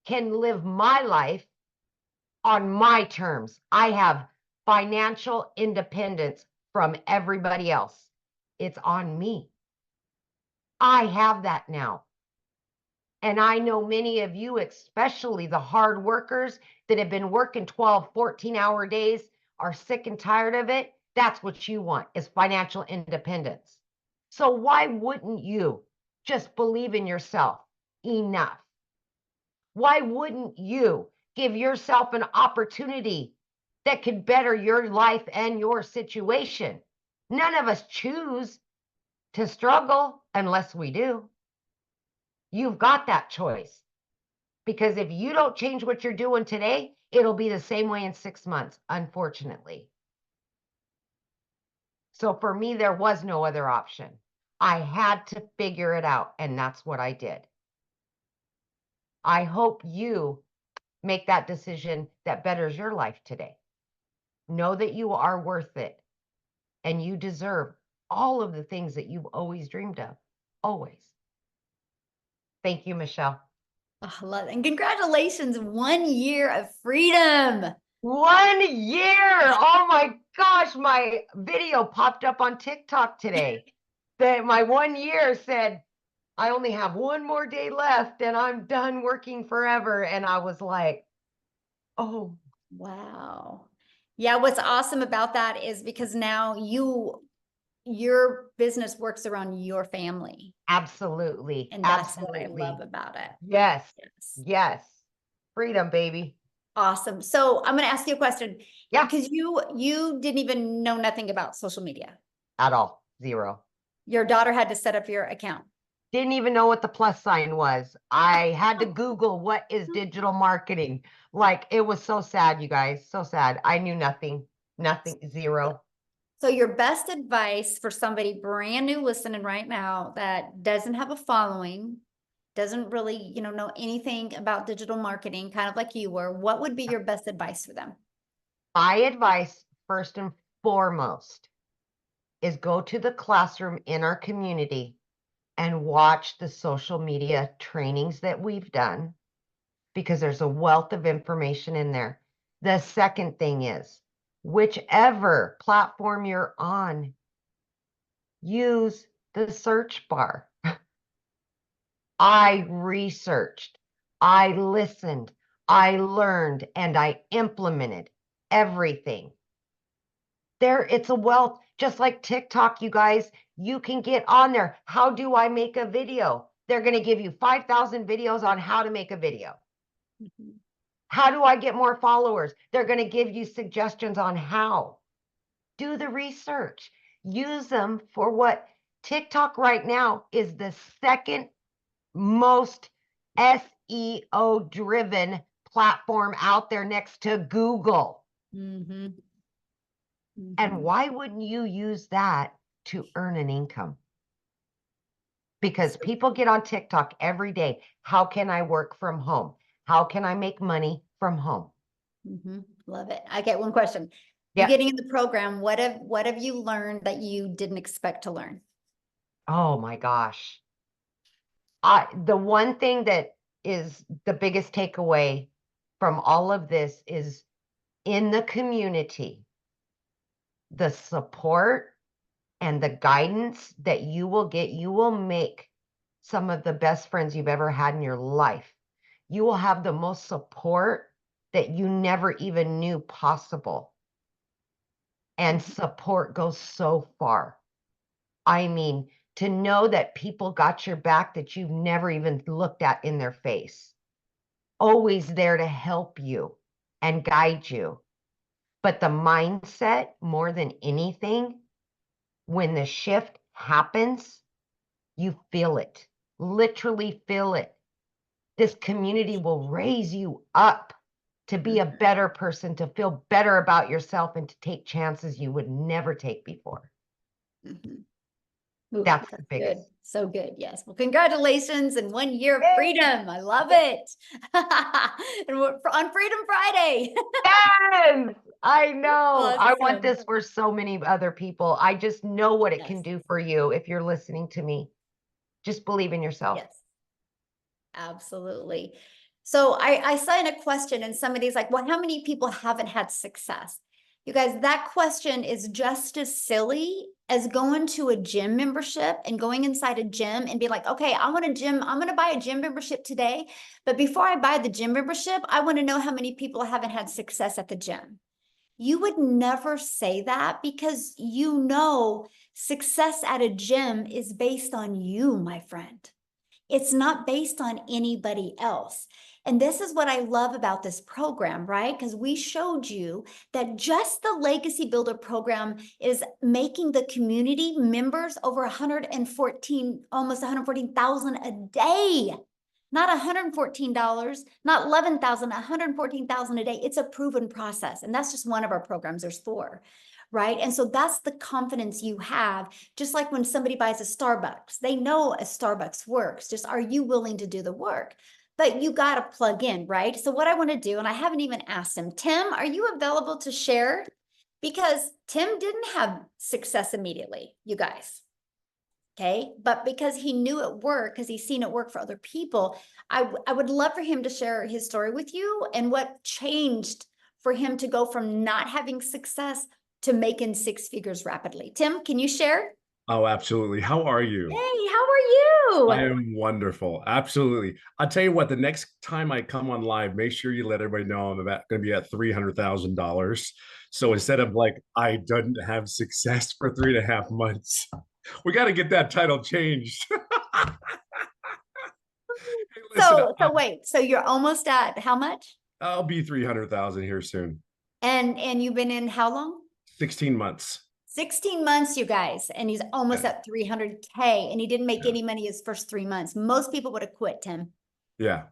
can live my life on my terms. I have financial independence from everybody else. It's on me. I have that now. And I know many of you, especially the hard workers that have been working 12, 14-hour days, are sick and tired of it. That's what you want, is financial independence. So why wouldn't you just believe in yourself enough? Why wouldn't you give yourself an opportunity that could better your life and your situation? None of us choose to struggle unless we do. You've got that choice. Because if you don't change what you're doing today, it'll be the same way in 6 months, unfortunately. So for me, there was no other option. I had to figure it out, and that's what I did. I hope you make that decision that betters your life today. Know that you are worth it, and you deserve all of the things that you've always dreamed of. Always. Thank you, Michelle. Oh, I love it. And congratulations, 1 year of freedom. 1 year. Oh my gosh, my video popped up on TikTok today. That my 1 year said, I only have one more day left and I'm done working forever. And I was like, oh, Wow. Yeah, what's awesome about that is because now your business works around your family. absolutely. And that's what I Absolutely. love about it. Yes. Yes. Yes. Freedom, baby. Awesome. So I'm going to ask you a question. Yeah. Because you didn't even know nothing about social media. At all. Zero. Your daughter had to set up your account. Didn't even know what the plus sign was. I had to Google what is digital marketing. Like, it was so sad, you guys. So sad. I knew nothing. Nothing. Zero. So your best advice for somebody brand new listening right now that doesn't have a following, doesn't really, know anything about digital marketing, kind of like you were, what would be your best advice for them? My advice, first and foremost, is go to the classroom in our community and watch the social media trainings that we've done, because there's a wealth of information in there. The second thing is, whichever platform you're on, use the search bar. I researched, I listened, I learned, and I implemented everything. It's a wealth, just like TikTok, you guys. You can get on there. How do I make a video? They're going to give you 5,000 videos on how to make a video. Mhm. How do I get more followers? They're going to give you suggestions on how. Do the research. Use them for what TikTok right now is the second most SEO driven platform out there next to Google. Mhm. And Mhm. why wouldn't you use that to earn an income? Because people get on TikTok every day. How can I work from home? How can I make money from home? Mhm. Love it. I get one question. Yeah. You getting in the program, what have you learned that you didn't expect to learn? Oh my gosh. The one thing that is the biggest takeaway from all of this is, in the community, the support and the guidance that you will get, you will make some of the best friends you've ever had in your life. You will have the most support that you never even knew possible. And support goes so far. I mean, to know that people got your back that you've never even looked at in their face, always there to help you and guide you. But the mindset, more than anything, when the shift happens, you feel it, literally feel it. This community will raise you up to be a better person, to feel better about yourself, and to take chances you would never take before. Mhm. Ooh, That's the that's biggest. good. So good. Yes. Well, congratulations and 1 year of Yay! freedom. I love it. And we're on Freedom Friday. Yes, I know. I want Awesome. this for so many other people. I just know what it can Yes. do for you if you're listening to me. Just believe in yourself. Yes. Absolutely. So I saw in a question and somebody's like, well, how many people haven't had success? You guys, that question is just as silly as going to a gym membership and going inside a gym and be like, okay, I'm going to buy a gym membership today. But before I buy the gym membership, I want to know how many people haven't had success at the gym. You would never say that because success at a gym is based on you, my friend. It's not based on anybody else. And this is what I love about this program, right? Because we showed you that just the Legacy Builder program is making the community members over 114, almost 114,000 a day. Not $114, not 11,000, 114,000 a day. It's a proven process. And that's just one of our programs. There's 4. Right. And so that's the confidence you have. Just like when somebody buys a Starbucks, they know a Starbucks works. Just are you willing to do the work? But you got to plug in, right? So what I want to do, and I haven't even asked him, Tim, are you available to share? Because Tim didn't have success immediately, you guys. Okay. But because he knew it worked, because he's seen it work for other people, I would love for him to share his story with you and what changed for him to go from not having success to making six figures rapidly? Tim, can you share? Oh, absolutely. How are you? Hey, how are I you? am wonderful. Absolutely. I'll tell you what, the next time I come on live, make sure you let everybody know I'm going to be at $300,000. So instead of like, I didn't have success for 3.5 months, we got to get that title changed. Hey, listen, So wait, so you're almost at how much? I'll be 300,000 here soon. And you've been in how long? 16 months. 16 months, you guys, and he's almost Yeah. at 300K, and he didn't make Yeah. any money his first 3 months. Most people would have quit, Tim. Yeah,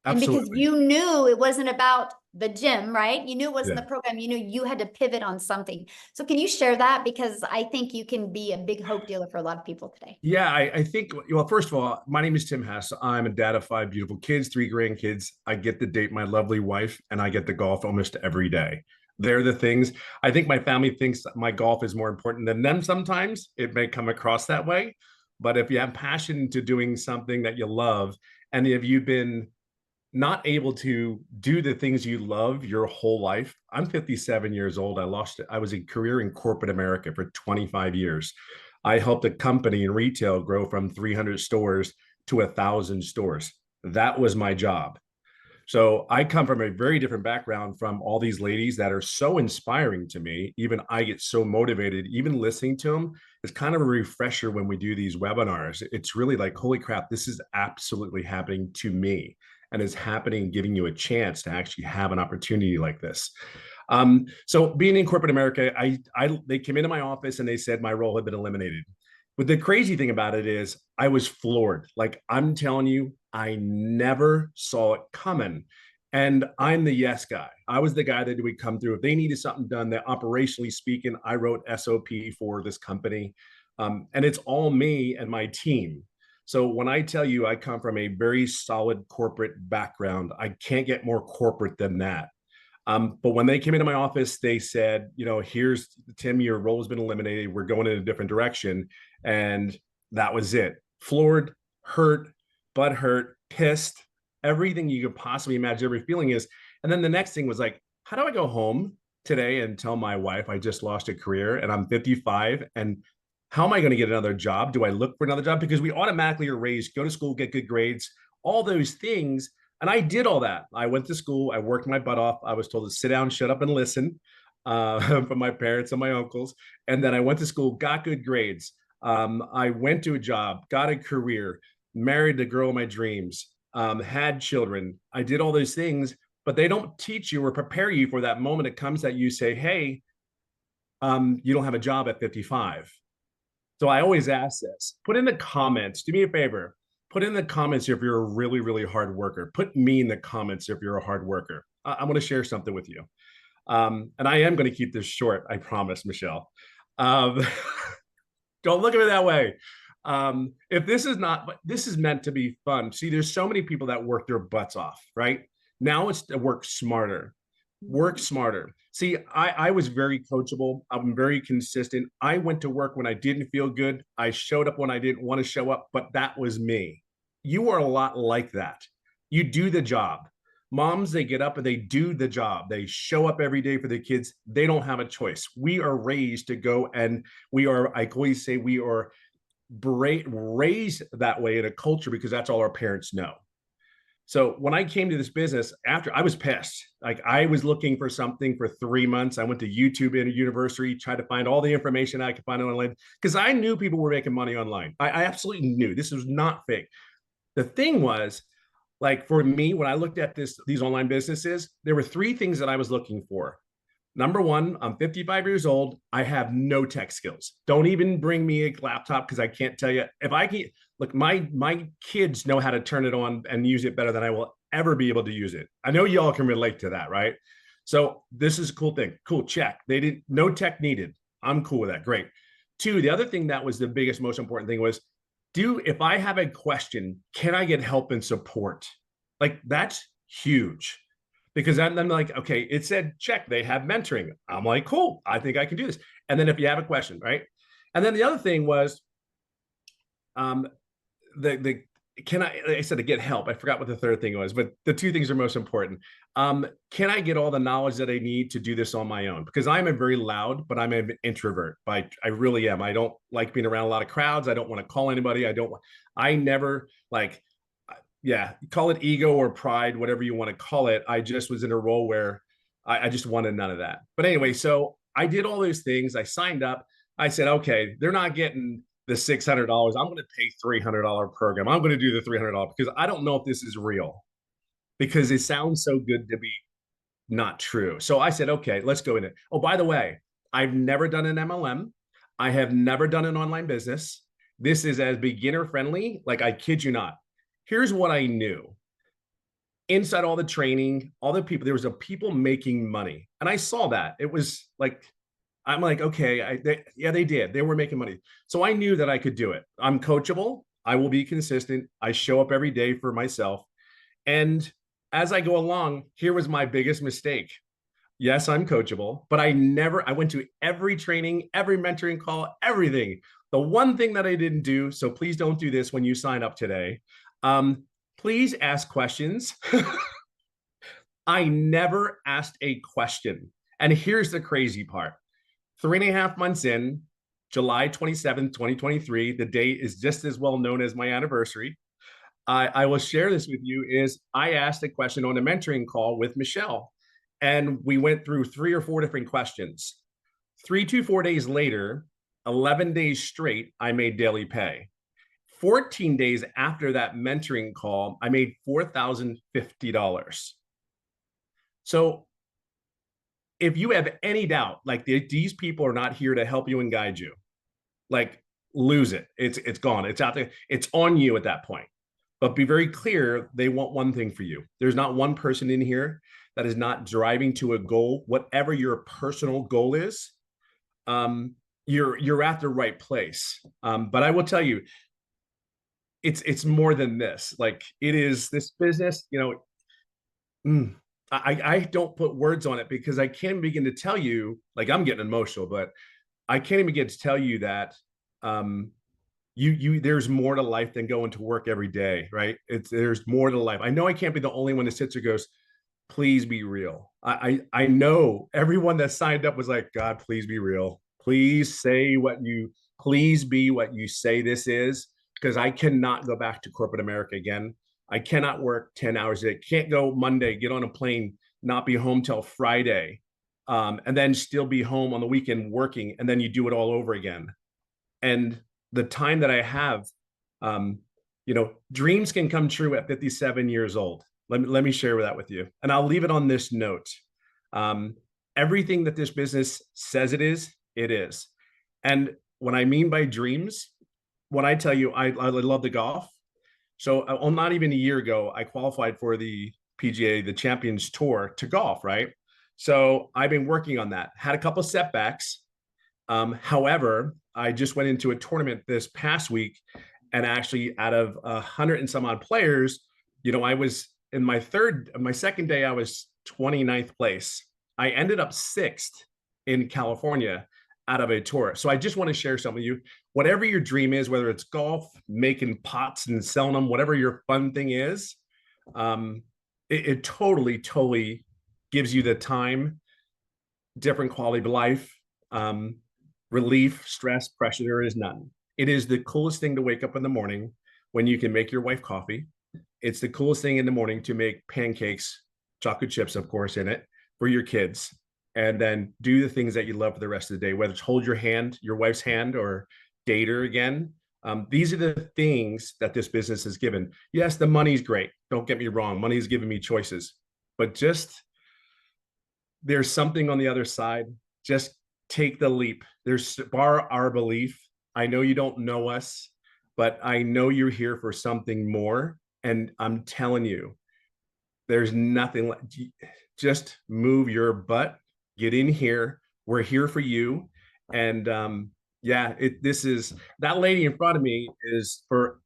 And because absolutely. you knew it wasn't about the gym, right? You knew it wasn't Yeah. the program. You knew you had to pivot on something. So can you share that? Because I think you can be a big hope dealer for a lot of people today. Yeah, I think, well, first of all, my name is Tim Hess. I'm a dad of 5 beautiful kids, 3 grandkids. I get to date my lovely wife, and I get to golf almost every day. They're the things. I think my family thinks that my golf is more important than them sometimes. It may come across that way. But if you have passion to doing something that you love, and if you've been not able to do the things you love your whole life. I'm 57 years old. I was a career in corporate America for 25 years. I helped a company in retail grow from 300 stores to 1,000 stores. That was my job. So I come from a very different background from all these ladies that are so inspiring to me. Even I get so motivated, even listening to them. It's kind of a refresher when we do these webinars. It's really like, holy crap, this is absolutely happening to me. And it's happening, giving you a chance to actually have an opportunity like this. So being in corporate America, they came into my office and they said my role had been eliminated. But the crazy thing about it is I was floored. Like, I'm telling you, I never saw it coming. And I'm the yes guy. I was the guy that would come through. If they needed something done, that operationally speaking, I wrote SOP for this company. And it's all me and my team. So when I tell you I come from a very solid corporate background, I can't get more corporate than that. But when they came into my office, they said, here's Tim, your role has been eliminated. We're going in a different direction. And that was it. Floored, hurt, butthurt, pissed, everything you could possibly imagine every feeling is. And then the next thing was like, how do I go home today and tell my wife I just lost a career and I'm 55 and how am I going to get another job? Do I look for another job? Because we automatically are raised, go to school, get good grades, all those things. And I did all that. I went to school. I worked my butt off. I was told to sit down, shut up, and listen from my parents and my uncles. And then I went to school, got good grades. I went to a job, got a career, married the girl of my dreams, had children. I did all those things, but they don't teach you or prepare you for that moment it comes that you say, hey, you don't have a job at 55. So I always ask this, put in the comments, do me a favor, put in the comments if you're a really, really hard worker. Put me in the comments if you're a hard worker. I'm going to share something with you. And I am going to keep this short, I promise, Michelle. Don't look at it that way. If this is not, this is meant to be fun. See, there's so many people that work their butts off, right? Now it's to work smarter. Work smarter. See, I was very coachable. I'm very consistent. I went to work when I didn't feel good. I showed up when I didn't want to show up, but that was me. You are a lot like that. You do the job. Moms, they get up and they do the job. They show up every day for the kids. They don't have a choice. We are raised to go and I always say we are raised that way in a culture because that's all our parents know. So when I came to this business, after I was pissed, like I was looking for something for 3 months. I went to YouTube in a university, tried to find all the information I could find online because I knew people were making money online. I absolutely knew this was not fake. The thing was, like for me, when I looked at these online businesses, there were 3 things that I was looking for. Number one, I'm 55 years old. I have no tech skills. Don't even bring me a laptop because I can't tell you if I can. Look, my kids know how to turn it on and use it better than I will ever be able to use it. I know y'all can relate to that, right? So this is a cool thing. Cool, check. No tech needed. I'm cool with that. Great. 2, the other thing that was the biggest, most important thing was, if I have a question, can I get help and support? Like that's huge. Because I'm like, okay, it said check, they have mentoring. I'm like, cool, I think I can do this. And then if you have a question, right? And then the other thing was, I said to get help. I forgot what the third thing was, but the two things are most important. Can I get all the knowledge that I need to do this on my own? Because I'm a very loud, but I'm an introvert. I really am. I don't like being around a lot of crowds. I don't want to call anybody. I never like, yeah, call it ego or pride, whatever you want to call it. I just was in a role where I just wanted none of that. But anyway, so I did all those things. I signed up. I said, okay, they're not getting the $600. I'm going to pay $300 program. I'm going to do the $300 because I don't know if this is real, because it sounds so good to be not true. So I said, okay, let's go in it. Oh, by the way, I've never done an MLM. I have never done an online business. This is as beginner friendly. Like, I kid you not. Here's what I knew. Inside all the training, all the people, there was a people making money. And I saw that. It was like, I'm like, okay, they did. They were making money. So I knew that I could do it. I'm coachable. I will be consistent. I show up every day for myself. And as I go along, here was my biggest mistake. Yes, I'm coachable, but I went to every training, every mentoring call, everything. The one thing that I didn't do, so please don't do this when you sign up today. Please ask questions. I never asked a question. And here's the crazy part. 3.5 months in, July 27th, 2023, the date is just as well known as my anniversary. I will share this with you. Is I asked a question on a mentoring call with Michelle, and we went through 3 or 4 different questions. 3 to 4 days later, 11 days straight, I made daily pay. 14 days after that mentoring call, I made $4,050. So if you have any doubt, like these people are not here to help you and guide you, like, lose it. It's gone. It's out there. It's on you at that point. But be very clear, they want one thing for you. There's not one person in here that is not driving to a goal, whatever your personal goal is. You're at the right place. But I will tell you, it's more than this. Like, it is this business, I don't put words on it because I can't begin to tell you, like, I'm getting emotional, but I can't even begin to tell you that there's more to life than going to work every day, right? There's more to life. I know I can't be the only one that sits or goes, please be real. I know everyone that signed up was like, God, please be real. Please be what you say this is, because I cannot go back to corporate America again. I cannot work 10 hours a day. Can't go Monday, get on a plane, not be home till Friday, and then still be home on the weekend working, and then you do it all over again. And the time that I have, dreams can come true at 57 years old. Let me share that with you. And I'll leave it on this note. Everything that this business says it is. And what I mean by dreams, when I tell you I love the golf. So not even a year ago, I qualified for the PGA, the Champions Tour, to golf, right? So I've been working on that. Had a couple setbacks. However, I just went into a tournament this past week, and actually, out of 100 and some odd players, I was in my second day, I was 29th place. I ended up 6th in California out of a tour. So I just want to share some with you. Whatever your dream is, whether it's golf, making pots and selling them, whatever your fun thing is, it totally gives you the time, different quality of life, relief, stress, pressure. There is none. It is the coolest thing to wake up in the morning when you can make your wife coffee. It's the coolest thing in the morning to make pancakes, chocolate chips, of course, in it for your kids, and then do the things that you love for the rest of the day, whether it's hold your hand, your wife's hand, or date her again. These are the things that this business has given. Yes, the money's great. Don't get me wrong. Money's given me choices, but just there's something on the other side. Just take the leap. There's our belief. I know you don't know us, but I know you're here for something more. And I'm telling you, there's nothing like, just move your butt, get in here. We're here for you. And this is, that lady in front of me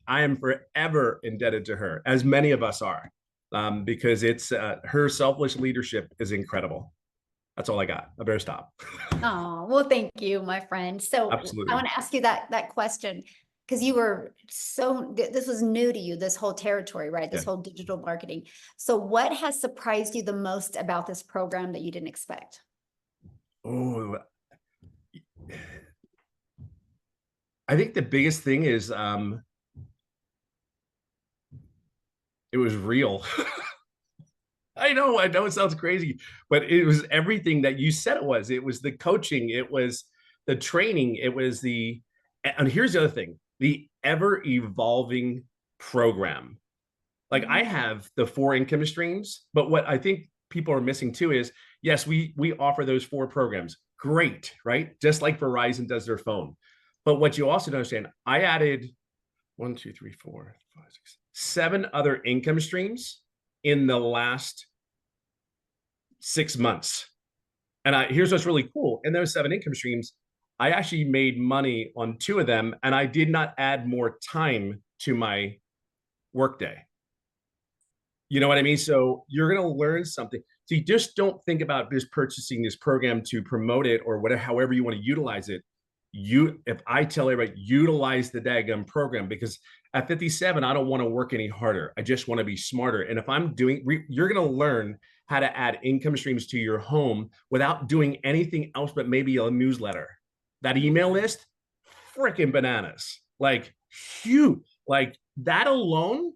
I am forever indebted to her, as many of us are, because it's her selfless leadership is incredible. That's all I got. I better stop. Oh, well, thank you, my friend. So Absolutely. I want to ask you that question. because you were this was new to you, this whole territory, right? This Yeah. whole digital marketing. So what has surprised you the most about this program that you didn't expect? Oh, I think the biggest thing is it was real. I know it sounds crazy, but it was everything that you said it was. It was the coaching, it was the training, it was and here's the other thing, the ever evolving program. Like I have the 4 income streams, but what I think people are missing too is, yes, we offer those 4 programs. Great, right? Just like Verizon does their phone. But what you also don't understand, I added 1, 2, 3, 4, 5, 6, 7 other income streams in the last 6 months. And here's what's really cool. In those 7 income streams, I actually made money on 2 of them, and I did not add more time to my workday. You know what I mean? So you're going to learn something. So you just don't think about just purchasing this program to promote it or whatever, however you want to utilize it. If I tell everybody, utilize the daggum program, because at 57, I don't want to work any harder. I just want to be smarter. And if I'm you're going to learn how to add income streams to your home without doing anything else but maybe a newsletter. That email list, freaking bananas. Like, huge. Like that alone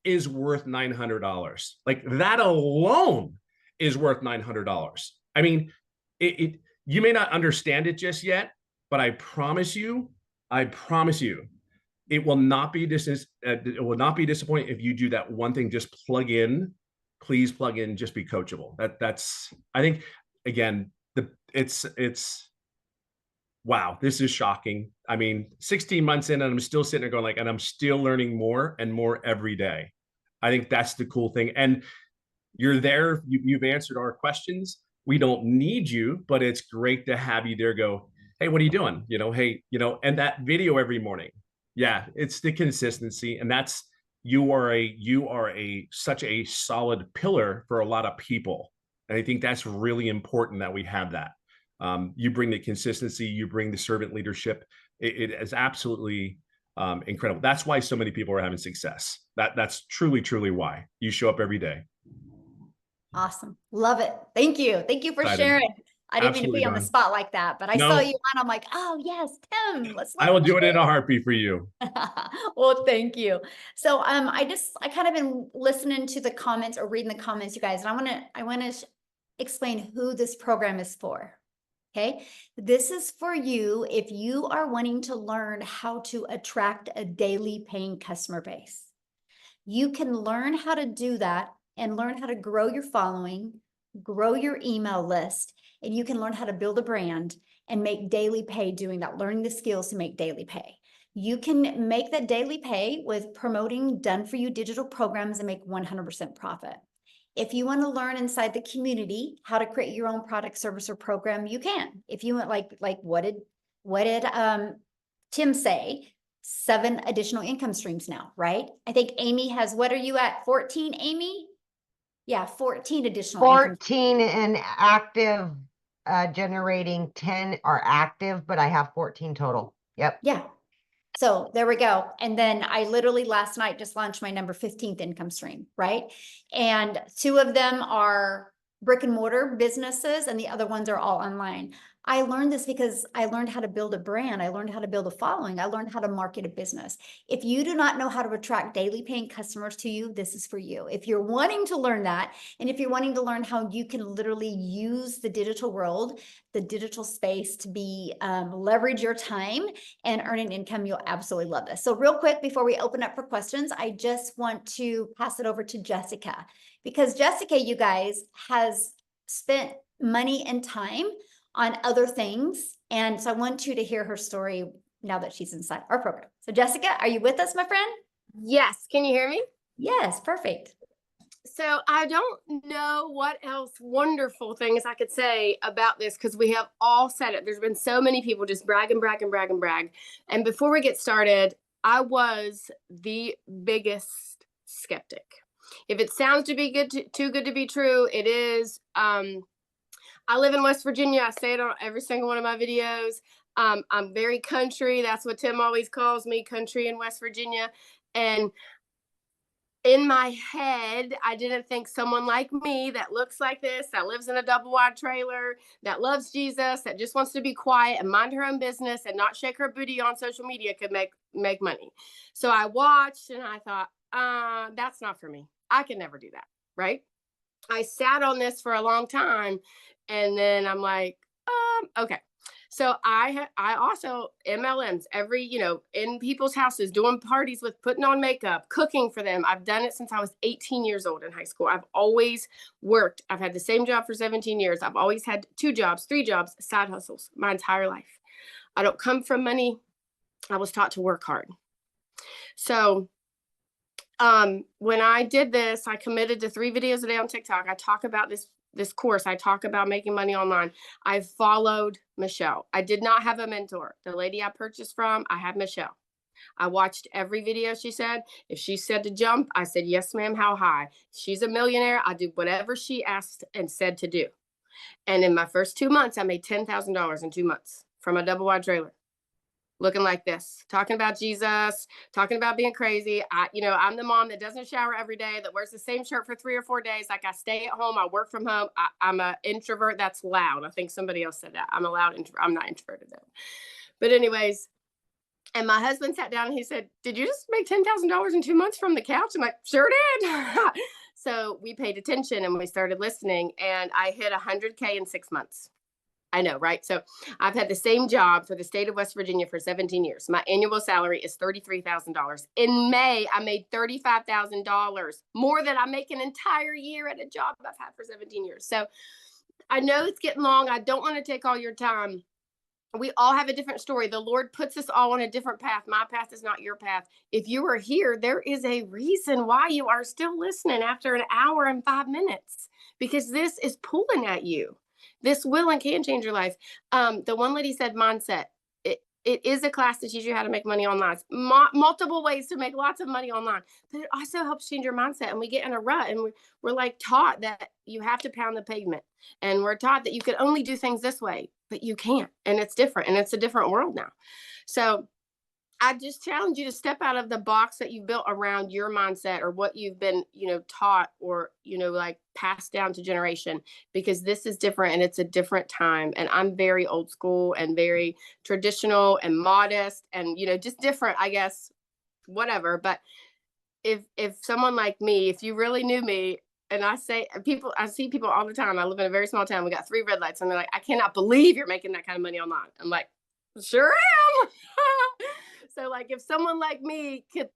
is worth $900. Like that alone is worth $900. I mean, you may not understand it just yet, but I promise you, it will not be disappointing if you do that one thing. Just plug in, please plug in, just be coachable. That's I think, again, it's wow, this is shocking. I mean, 16 months in and I'm still sitting there going like, and I'm still learning more and more every day. I think that's the cool thing. And you're there, you've answered our questions. We don't need you, but it's great to have you there. Go, hey, what are you doing? Hey, and that video every morning. Yeah, it's the consistency. And you are such a solid pillar for a lot of people. And I think that's really important that we have that. You bring the consistency, you bring the servant leadership. It is absolutely incredible. That's why so many people are having success. That's truly, truly why you show up every day. Awesome. Love it. Thank you. Thank you for sharing. I didn't mean to be on the spot like that, but I saw you on. I'm like, oh yes, Tim, I will do it in a heartbeat for you. Well, thank you. So I kind of been listening to the comments or reading the comments, you guys, and I want to explain who this program is for. Okay. This is for you if you are wanting to learn how to attract a daily paying customer base. You can learn how to do that and learn how to grow your following, grow your email list, and you can learn how to build a brand and make daily pay doing that, learning the skills to make daily pay. You can make that daily pay with promoting done for you digital programs and make 100% profit. If you want to learn inside the community how to create your own product, service, or program, you can. If you want, like what did Tim say? 7 additional income streams now, right? I think Amy has, what are you at? 14, Amy? Yeah, 14 additional. 14 and active, generating 10 are active, but I have 14 total. Yep. Yeah. So there we go. And then I literally last night just launched my number 15th income stream, right? And 2 of them are brick and mortar businesses and the other ones are all online. I learned this because I learned how to build a brand. I learned how to build a following. I learned how to market a business. If you do not know how to attract daily paying customers to you, this is for you. If you're wanting to learn that, and if you're wanting to learn how you can literally use the digital world, the digital space to be leverage your time and earn an income, you'll absolutely love this. So real quick, before we open up for questions, I just want to pass it over to Jessica, because Jessica, you guys, has spent money and time on other things. And so I want you to hear her story now that she's inside our program. So Jessica, are you with us, my friend? Yes. Can you hear me? Yes, perfect. So I don't know what else wonderful things I could say about this, because we have all said it. There's been so many people just brag and brag and brag and brag. And before we get started, I was the biggest skeptic. If it sounds to be too good to be true, it is. I live in West Virginia. I say it on every single one of my videos. I'm very country. That's what Tim always calls me, country in West Virginia. And in my head, I didn't think someone like me that looks like this, that lives in a double wide trailer, that loves Jesus, that just wants to be quiet and mind her own business and not shake her booty on social media could make money. So I watched and I thought, that's not for me. I can never do that. Right. I sat on this for a long time and then I'm like, okay. So I also MLMs in people's houses, doing parties with putting on makeup, cooking for them. I've done it since I was 18 years old in high school. I've always worked. I've had the same job for 17 years. I've always had 2 jobs, 3 jobs, side hustles my entire life. I don't come from money. I was taught to work hard. So when I did this, I committed to 3 videos a day on TikTok. I talk about this course. I talk about making money online. I followed Michelle. I did not have a mentor. The lady I purchased from, I had Michelle. I watched every video she said. If she said to jump, I said, yes, ma'am, how high? She's a millionaire. I do whatever she asked and said to do. And in my first 2 months, I made $10,000 in 2 months from a double wide trailer. Looking like this, talking about Jesus, talking about being crazy. I'm the mom that doesn't shower every day, that wears the same shirt for 3 or 4 days. Like I stay at home, I work from home. I'm an introvert. That's loud. I think somebody else said that. I'm a loud introvert. I'm not introverted though. But anyways, and my husband sat down and he said, did you just make $10,000 in 2 months from the couch? I'm like, sure did. So we paid attention and we started listening and I hit 100K in 6 months. I know, right? So I've had the same job for the state of West Virginia for 17 years. My annual salary is $33,000. In May, I made $35,000 more than I make an entire year at a job I've had for 17 years. So I know it's getting long. I don't want to take all your time. We all have a different story. The Lord puts us all on a different path. My path is not your path. If you are here, there is a reason why you are still listening after an hour and 5 minutes, because this is pulling at you. This will and can change your life. The one lady said mindset. It is a class to teach you how to make money online. Multiple ways to make lots of money online. But it also helps change your mindset. And we get in a rut and we're like taught that you have to pound the pavement. And we're taught that you can only do things this way, but you can't. And it's different. And it's a different world now. So I just challenge you to step out of the box that you've built around your mindset or what you've been, taught or, like passed down to generation, because this is different and it's a different time. And I'm very old school and very traditional and modest and, just different, I guess, whatever. But if someone like me, if you really knew me, and I see people all the time. I live in a very small town. We got 3 red lights and they're like, I cannot believe you're making that kind of money online. I'm like, sure am. So like if someone like me could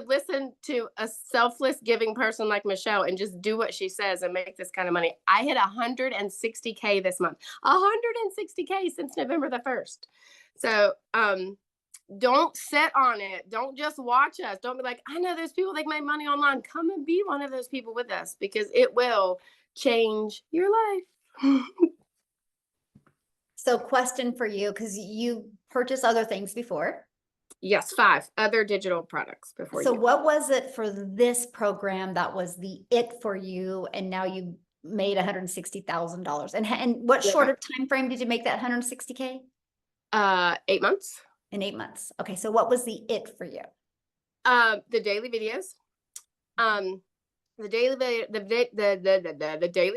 listen to a selfless giving person like Michelle and just do what she says and make this kind of money. I hit 160K this month, 160K since November the 1st. So don't sit on it. Don't just watch us. Don't be like, I know there's people that make money online. Come and be one of those people with us, because it will change your life. So question for you, because you purchased other things before. Yes, 5 other digital products before. So what was it for this program that was the it for you, and now you made $160,000? And what short of time frame did you make that 160K? 8 months. In 8 months. Okay, so what was the it for you? The daily videos. The daily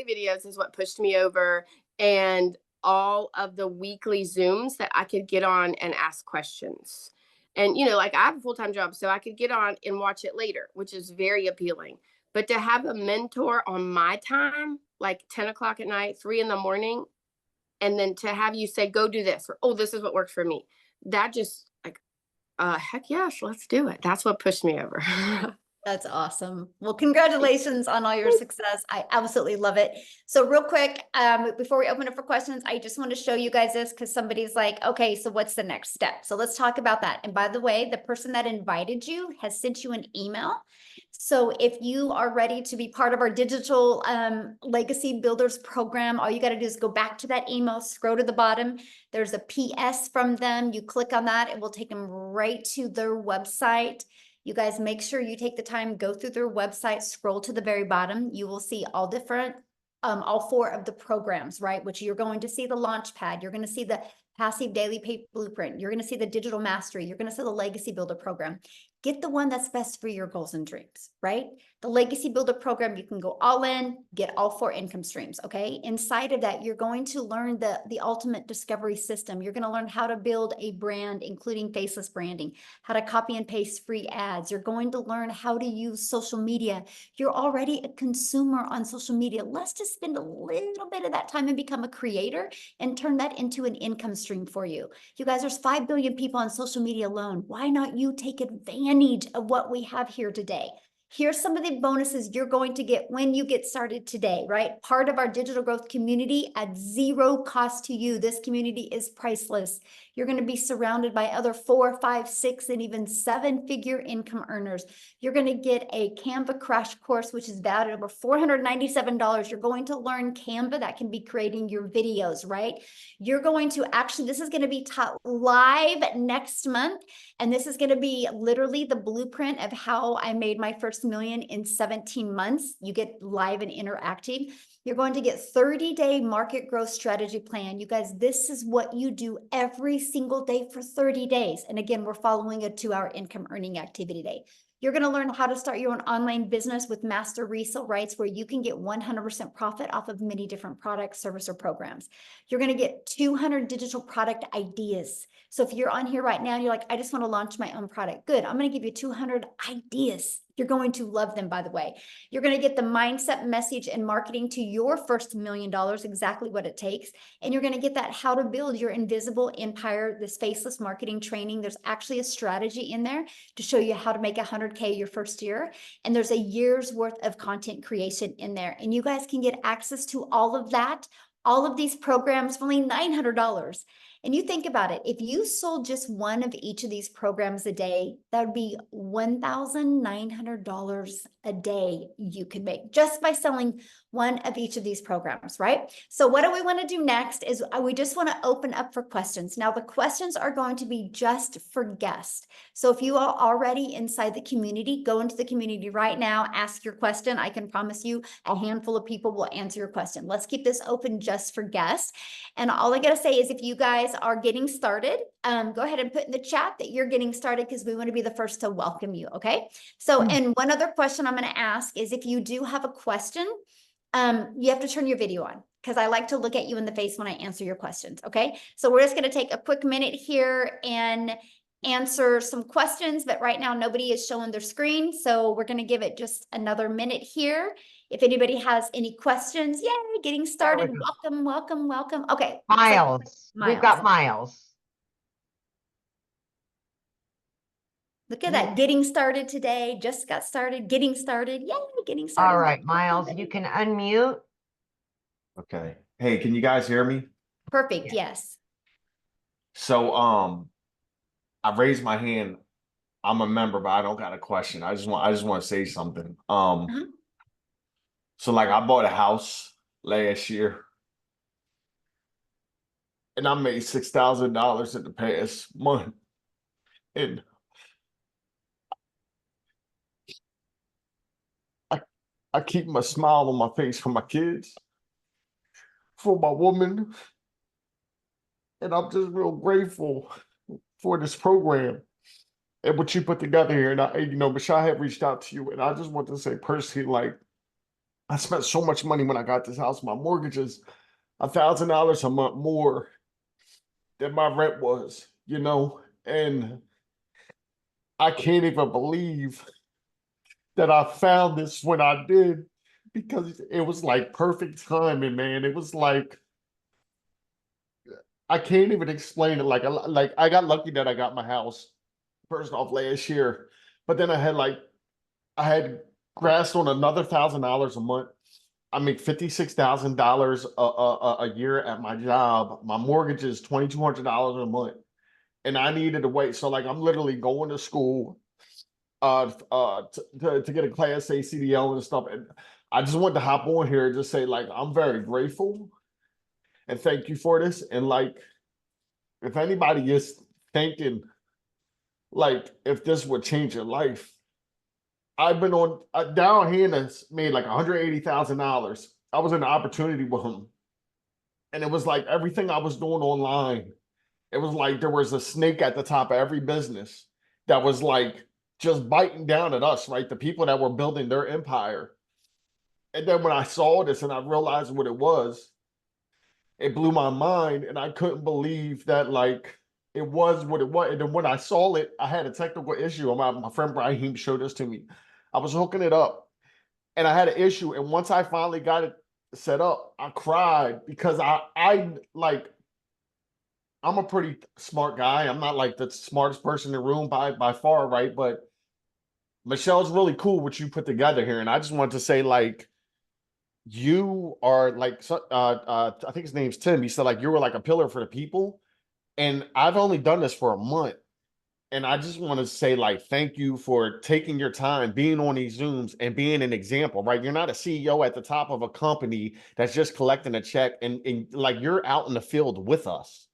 videos is what pushed me over, and all of the weekly Zooms that I could get on and ask questions. And, like I have a full-time job, so I could get on and watch it later, which is very appealing. But to have a mentor on my time, like 10 o'clock at night, 3 in the morning, and then to have you say, go do this, or, oh, this is what works for me. That just like, heck yes, let's do it. That's what pushed me over. That's awesome. Well, congratulations on all your success. I absolutely love it. So real quick, before we open up for questions, I just want to show you guys this because somebody's like, okay, so what's the next step? So let's talk about that. And by the way, the person that invited you has sent you an email. So if you are ready to be part of our digital legacy builders program, all you got to do is go back to that email, scroll to the bottom. There's a PS from them. You click on that, it will take them right to their website. You guys make sure you take the time, go through their website, scroll to the very bottom. You will see all 4 of the programs, right? Which you're going to see the launch pad. You're going to see the Passive Daily Pay Blueprint. You're going to see the Digital Mastery. You're going to see the Legacy Builder program. Get the one that's best for your goals and dreams, right? The Legacy Builder program, you can go all in, get all 4 income streams, okay? Inside of that, you're going to learn the ultimate discovery system. You're going to learn how to build a brand, including faceless branding, how to copy and paste free ads. You're going to learn how to use social media. You're already a consumer on social media. Let's just spend a little bit of that time and become a creator and turn that into an income stream for you. You guys, there's 5 billion people on social media alone. Why not you take advantage of what we have here today? Here's some of the bonuses you're going to get when you get started today, right? Part of our digital growth community at 0 cost to you. This community is priceless. You're going to be surrounded by other 4, 5, 6, and even 7-figure income earners. You're going to get a Canva crash course, which is valued at over $497. You're going to learn Canva that can be creating your videos, right? You're going to actually, this is going to be taught live next month. And this is going to be literally the blueprint of how I made my first million in 17 months. You get live and interactive. You're going to get 30-day market growth strategy plan. You guys, this is what you do every single day for 30 days. And again, we're following a 2-hour income earning activity day. You're going to learn how to start your own online business with master resale rights, where you can get 100% profit off of many different products, service, or programs. You're going to get 200 digital product ideas. So if you're on here right now and you're like, I just want to launch my own product, good. I'm going to give you 200 ideas. You're going to love them, by the way. You're going to get the mindset, message, and marketing to your first $1 million, exactly what it takes. And you're going to get that how to build your invisible empire, this faceless marketing training. There's actually a strategy in there to show you how to make 100K your first year. And there's a year's worth of content creation in there. And you guys can get access to all of that, all of these programs for only $900. And you think about it, if you sold just one of each of these programs a day, that would be $1,900 a day you could make just by selling one of each of these programs, right? So what do we want to do next is we just want to open up for questions. Now, the questions are going to be just for guests. So if you are already inside the community, go into the community right now, ask your question. I can promise you a handful of people will answer your question. Let's keep this open just for guests. And all I got to say is if you guys are getting started, go ahead and put in the chat that you're getting started, because we want to be the first to welcome you. Okay. So, and one other question I'm going to ask is if you do have a question, you have to turn your video on, because I like to look at you in the face when I answer your questions. Okay. So we're just going to take a quick minute here and answer some questions, but right now nobody is showing their screen. So we're going to give it just another minute here. If anybody has any questions, yay, getting started. Welcome, welcome, welcome. Okay. Miles. So, We've got Miles. Look at that. Getting started today. Just got started. Getting started. Yay, getting started. All right, Miles, you can unmute. Okay. Hey, can you guys hear me? Perfect. Yes. So, I raised my hand. I'm a member, but I don't got a question. I just want to say something. So like I bought a house last year and I made $6,000 in the past month. And I keep my smile on my face for my kids, for my woman. And I'm just real grateful for this program and what you put together here. And Michelle had reached out to you, and I just want to say personally, like, I spent so much money when I got this house. My mortgage is $1,000 a month more than my rent was, and I can't even believe that I found this when I did, because it was like perfect timing, man. It was like, I can't even explain it. Like I got lucky that I got my house first off last year, but then I had grasped on another $1,000 a month. I make $56,000 a year at my job. My mortgage is $2,200 a month, and I needed to wait. So like I'm literally going to school to get a Class A CDL and stuff. And I just wanted to hop on here and just say, like, I'm very grateful and thank you for this. And like, if anybody is thinking, like, if this would change your life, I've been on down here that's made like $180,000. I was in an opportunity with him, and it was like everything I was doing online It was like there was a snake at the top of every business that was like just biting down at us, right? The people that were building their empire. And then when I saw this and I realized what it was, it blew my mind, and I couldn't believe that like it was what it was. And then when I saw it, I had a technical issue. My friend Brahim showed this to me. I was hooking it up and I had an issue. And once I finally got it set up, I cried because I like I'm a pretty smart guy. I'm not like the smartest person in the room by far, right? But Michelle's really cool what you put together here. And I just wanted to say, like, you are like I think his name's Tim. He said like you were like a pillar for the people. And I've only done this for a month. And I just want to say, like, thank you for taking your time, being on these Zooms and being an example, right? You're not a CEO at the top of a company that's just collecting a check, and like you're out in the field with us.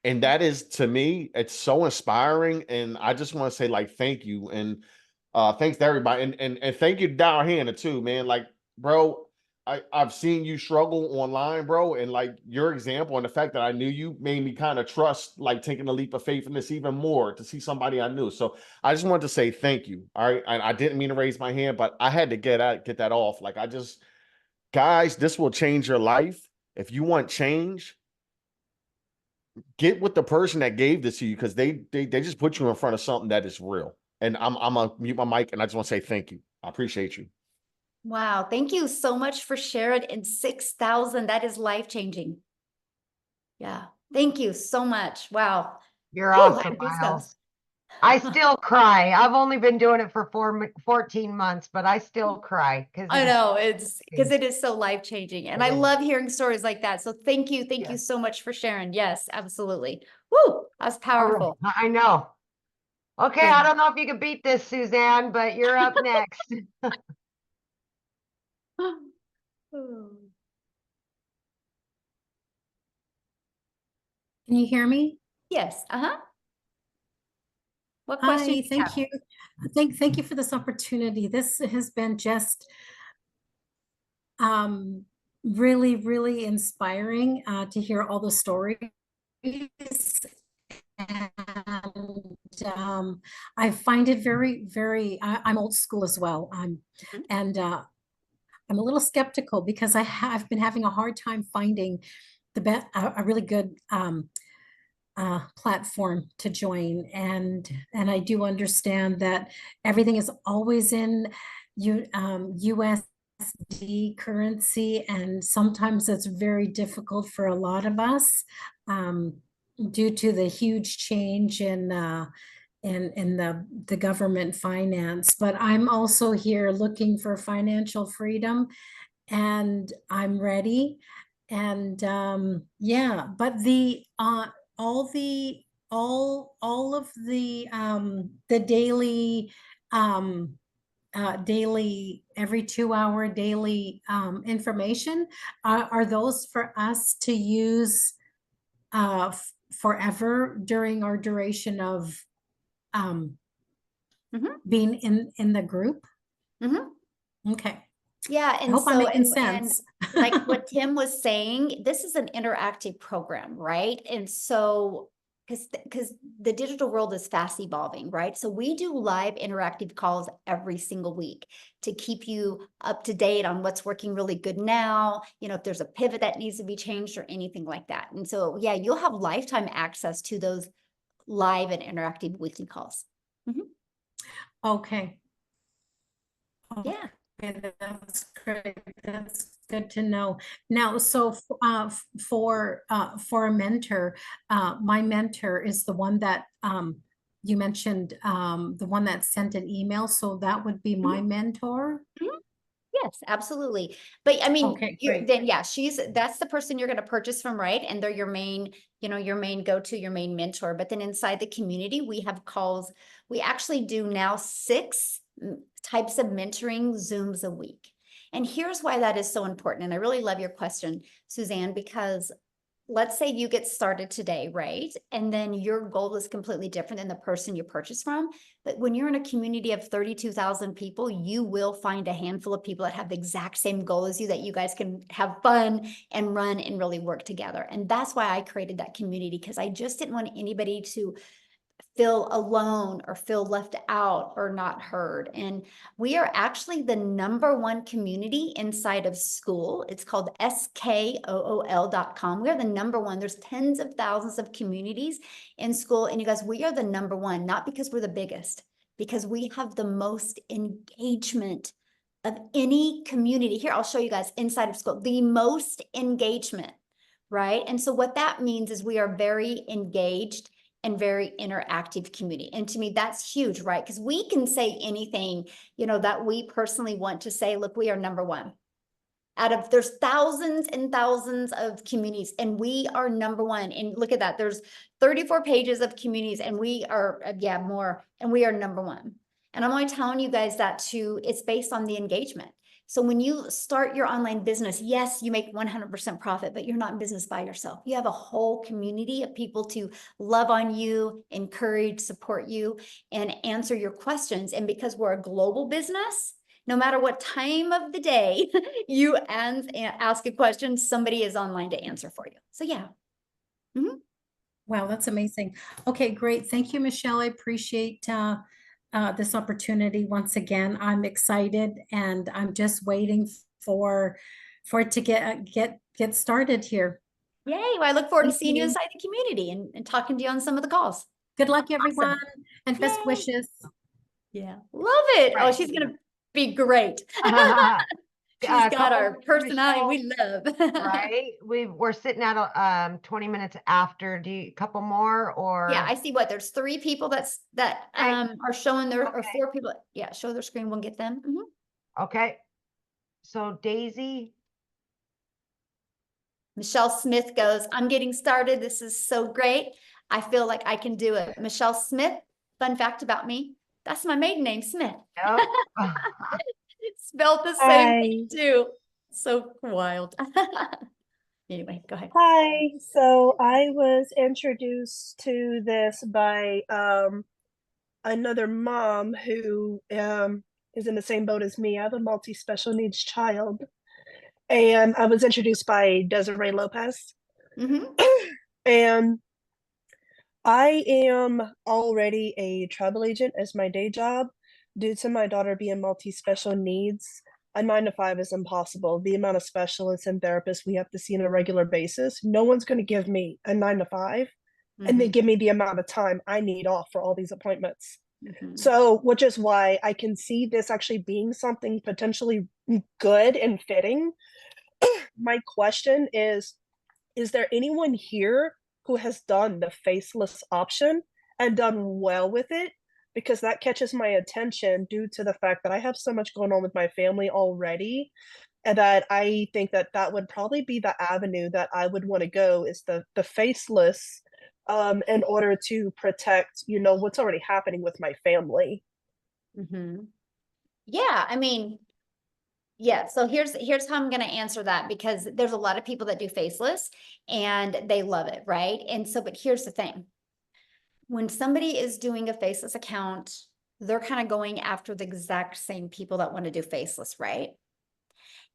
And that is, to me, it's so inspiring. And I just want to say, like, thank you. And thanks to everybody. And thank you to Dow Hannah too, man. Like, bro, I've seen you struggle online, bro, and like your example and the fact that I knew you made me kind of trust, like taking a leap of faith in this even more to see somebody I knew. So I just wanted to say thank you. All right. And I didn't mean to raise my hand, but I had to get that off. Like guys, this will change your life. If you want change, get with the person that gave this to you, because they just put you in front of something that is real. And I'm gonna mute my mic, and I just want to say thank you. I appreciate you. Wow. Thank you so much for sharing. And 6,000, that is life-changing. Yeah. Thank you so much. Wow. You're Whew, awesome, goosebumps. Miles. I still cry. I've only been doing it for 14 months, but I still cry because I know it's because it is so life-changing. And I It is. love hearing stories like that. So thank you. Thank you Yes. so much for sharing. Yes, absolutely. Woo, that's powerful. I know. Okay, Yeah. I don't know if you can beat this, Suzanne, but you're up next. Can you hear me? Yes. Uh-huh. What question? Hi, do you thank have? you. Thank you for this opportunity. This has been just really, really inspiring to hear all the stories. And I find it very, very, I'm old school as well. And I'm a little skeptical because I've been having a hard time finding a really good platform to join, and I do understand that everything is always in USD currency, and sometimes it's very difficult for a lot of us due to the huge change in the government finance. But I'm also here looking for financial freedom, and I'm ready. And yeah, but all of the daily daily every 2 hour daily information are those for us to use forever during our duration of being in the group. Okay. Yeah, I and hope I'm so making and sense. like what Tim was saying, this is an interactive program, right? And so because the digital world is fast evolving, right? So we do live interactive calls every single week to keep you up to date on what's working really good now, you know, if there's a pivot that needs to be changed or anything like that. And so yeah, you'll have lifetime access to those live and interactive weekly calls. Okay. Yeah. Okay, that's great. That's good to know. Now, so for a mentor, my mentor is the one that you mentioned, the one that sent an email. So that would be my mentor. Yes, absolutely. But I mean, Okay, great. then yeah, that's the person you're going to purchase from, right? And they're your main, your main go-to, your main mentor. But then inside the community, we have calls. We actually do now 6 types of mentoring Zooms a week. And here's why that is so important. And I really love your question, Suzanne, because let's say you get started today, right? And then your goal is completely different than the person you purchased from. But when you're in a community of 32,000 people, you will find a handful of people that have the exact same goal as you, that you guys can have fun and run and really work together. And that's why I created that community, because I just didn't want anybody to feel alone or feel left out or not heard. And we are actually the #1 community inside of school. It's called skool.com. We are the #1. There's tens of thousands of communities in school. And you guys, we are the #1, not because we're the biggest, because we have the most engagement of any community. Here, I'll show you guys inside of school, the most engagement, right? And so what that means is we are very engaged and very interactive community. And to me, that's huge, right? Because we can say anything, that we personally want to say. Look, we are #1. There's thousands and thousands of communities, and we are #1. And look at that, there's 34 pages of communities, and we are, more, and we are #1. And I'm only telling you guys that it's based on the engagement. So when you start your online business, yes, you make 100% profit, but you're not in business by yourself. You have a whole community of people to love on you, encourage, support you, and answer your questions. And because we're a global business, no matter what time of the day you ask a question, somebody is online to answer for you. So yeah. Wow, that's amazing. Okay, great. Thank you, Michelle. I appreciate this opportunity once again. I'm excited, and I'm just waiting for it to get started here. Yay. Well, I look forward to Thank seeing you you. inside the community and talking to you on some of the calls. Good luck, everyone, and best Yay. wishes. Yeah. Love it. Oh, Right. she's going to be great. She's got couple our more, personality we Michelle, love. right? We're sitting at 20 minutes after. Do you couple more or? Yeah, I see there's 3 people that Right. are showing their, or Okay. 4 people. Yeah, show their screen. We'll get them. Okay. So Daisy, Michelle Smith goes, I'm getting started. This is so great. I feel like I can do it. Michelle Smith, fun fact about me, that's my maiden name, Smith. no. Spelled the same thing too. So wild. Anyway, go ahead. Hi. So I was introduced to this by another mom who is in the same boat as me. I have a multi-special needs child. And I was introduced by Desiree Lopez. And I am already a travel agent as my day job. Due to my daughter being multi-special needs, a 9-to-5 is impossible. The amount of specialists and therapists we have to see on a regular basis, no one's going to give me a 9-to-5 and they give me the amount of time I need off for all these appointments. So, which is why I can see this actually being something potentially good and fitting. My question is there anyone here who has done the faceless option and done well with it? Because that catches my attention due to the fact that I have so much going on with my family already, and that I think that that would probably be the avenue that I would want to go, is the faceless, in order to protect, what's already happening with my family. Yeah, I mean, yeah. So here's how I'm going to answer that, because there's a lot of people that do faceless and they love it, right? And so, but here's the thing. When somebody is doing a faceless account, they're kind of going after the exact same people that want to do faceless, right?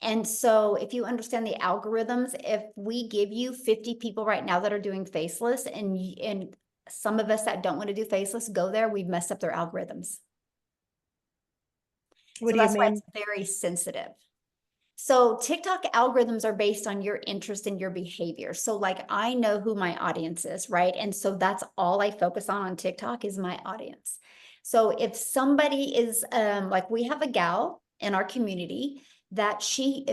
And so if you understand the algorithms, if we give you 50 people right now that are doing faceless, and some of us that don't want to do faceless go there, we've messed up their algorithms. What do that's you why mean? it's very sensitive. So TikTok algorithms are based on your interest and your behavior. So like, I know who my audience is, right? And so that's all I focus on TikTok is my audience. So if somebody is like, we have a gal in our community that she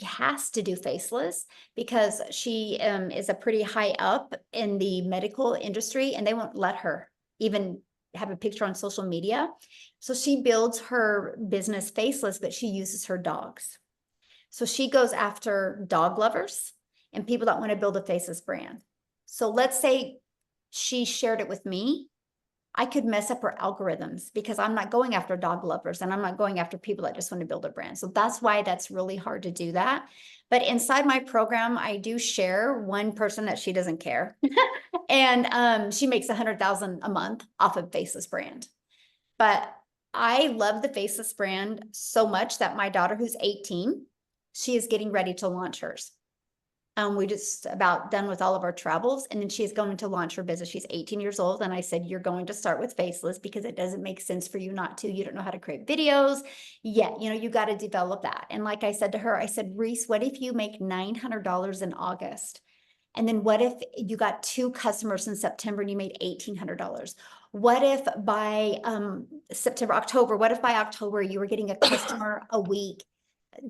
has to do faceless because she is a pretty high up in the medical industry, and they won't let her even have a picture on social media. So she builds her business faceless, but she uses her dogs. So she goes after dog lovers and people that want to build a faceless brand. So let's say she shared it with me I could mess up her algorithms because I'm not going after dog lovers and I'm not going after people that just want to build a brand. So that's why that's really hard to do that. But inside my program, I do share one person that she doesn't care. And she makes 100,000 a month off of Faceless brand. But I love the Faceless brand so much that my daughter, who's 18, she is getting ready to launch hers. We just about done with all of our travels, and then she is going to launch her business. She's 18 years old. And I said, you're going to start with Faceless because it doesn't make sense for you not to. You don't know how to create videos yet. You know, you got to develop that. And like I said to her, I said, Reese, what if you make $900 in August? And then what if you got 2 customers in September and you made $1,800? What if by September, October, what if by October you were getting a customer a week?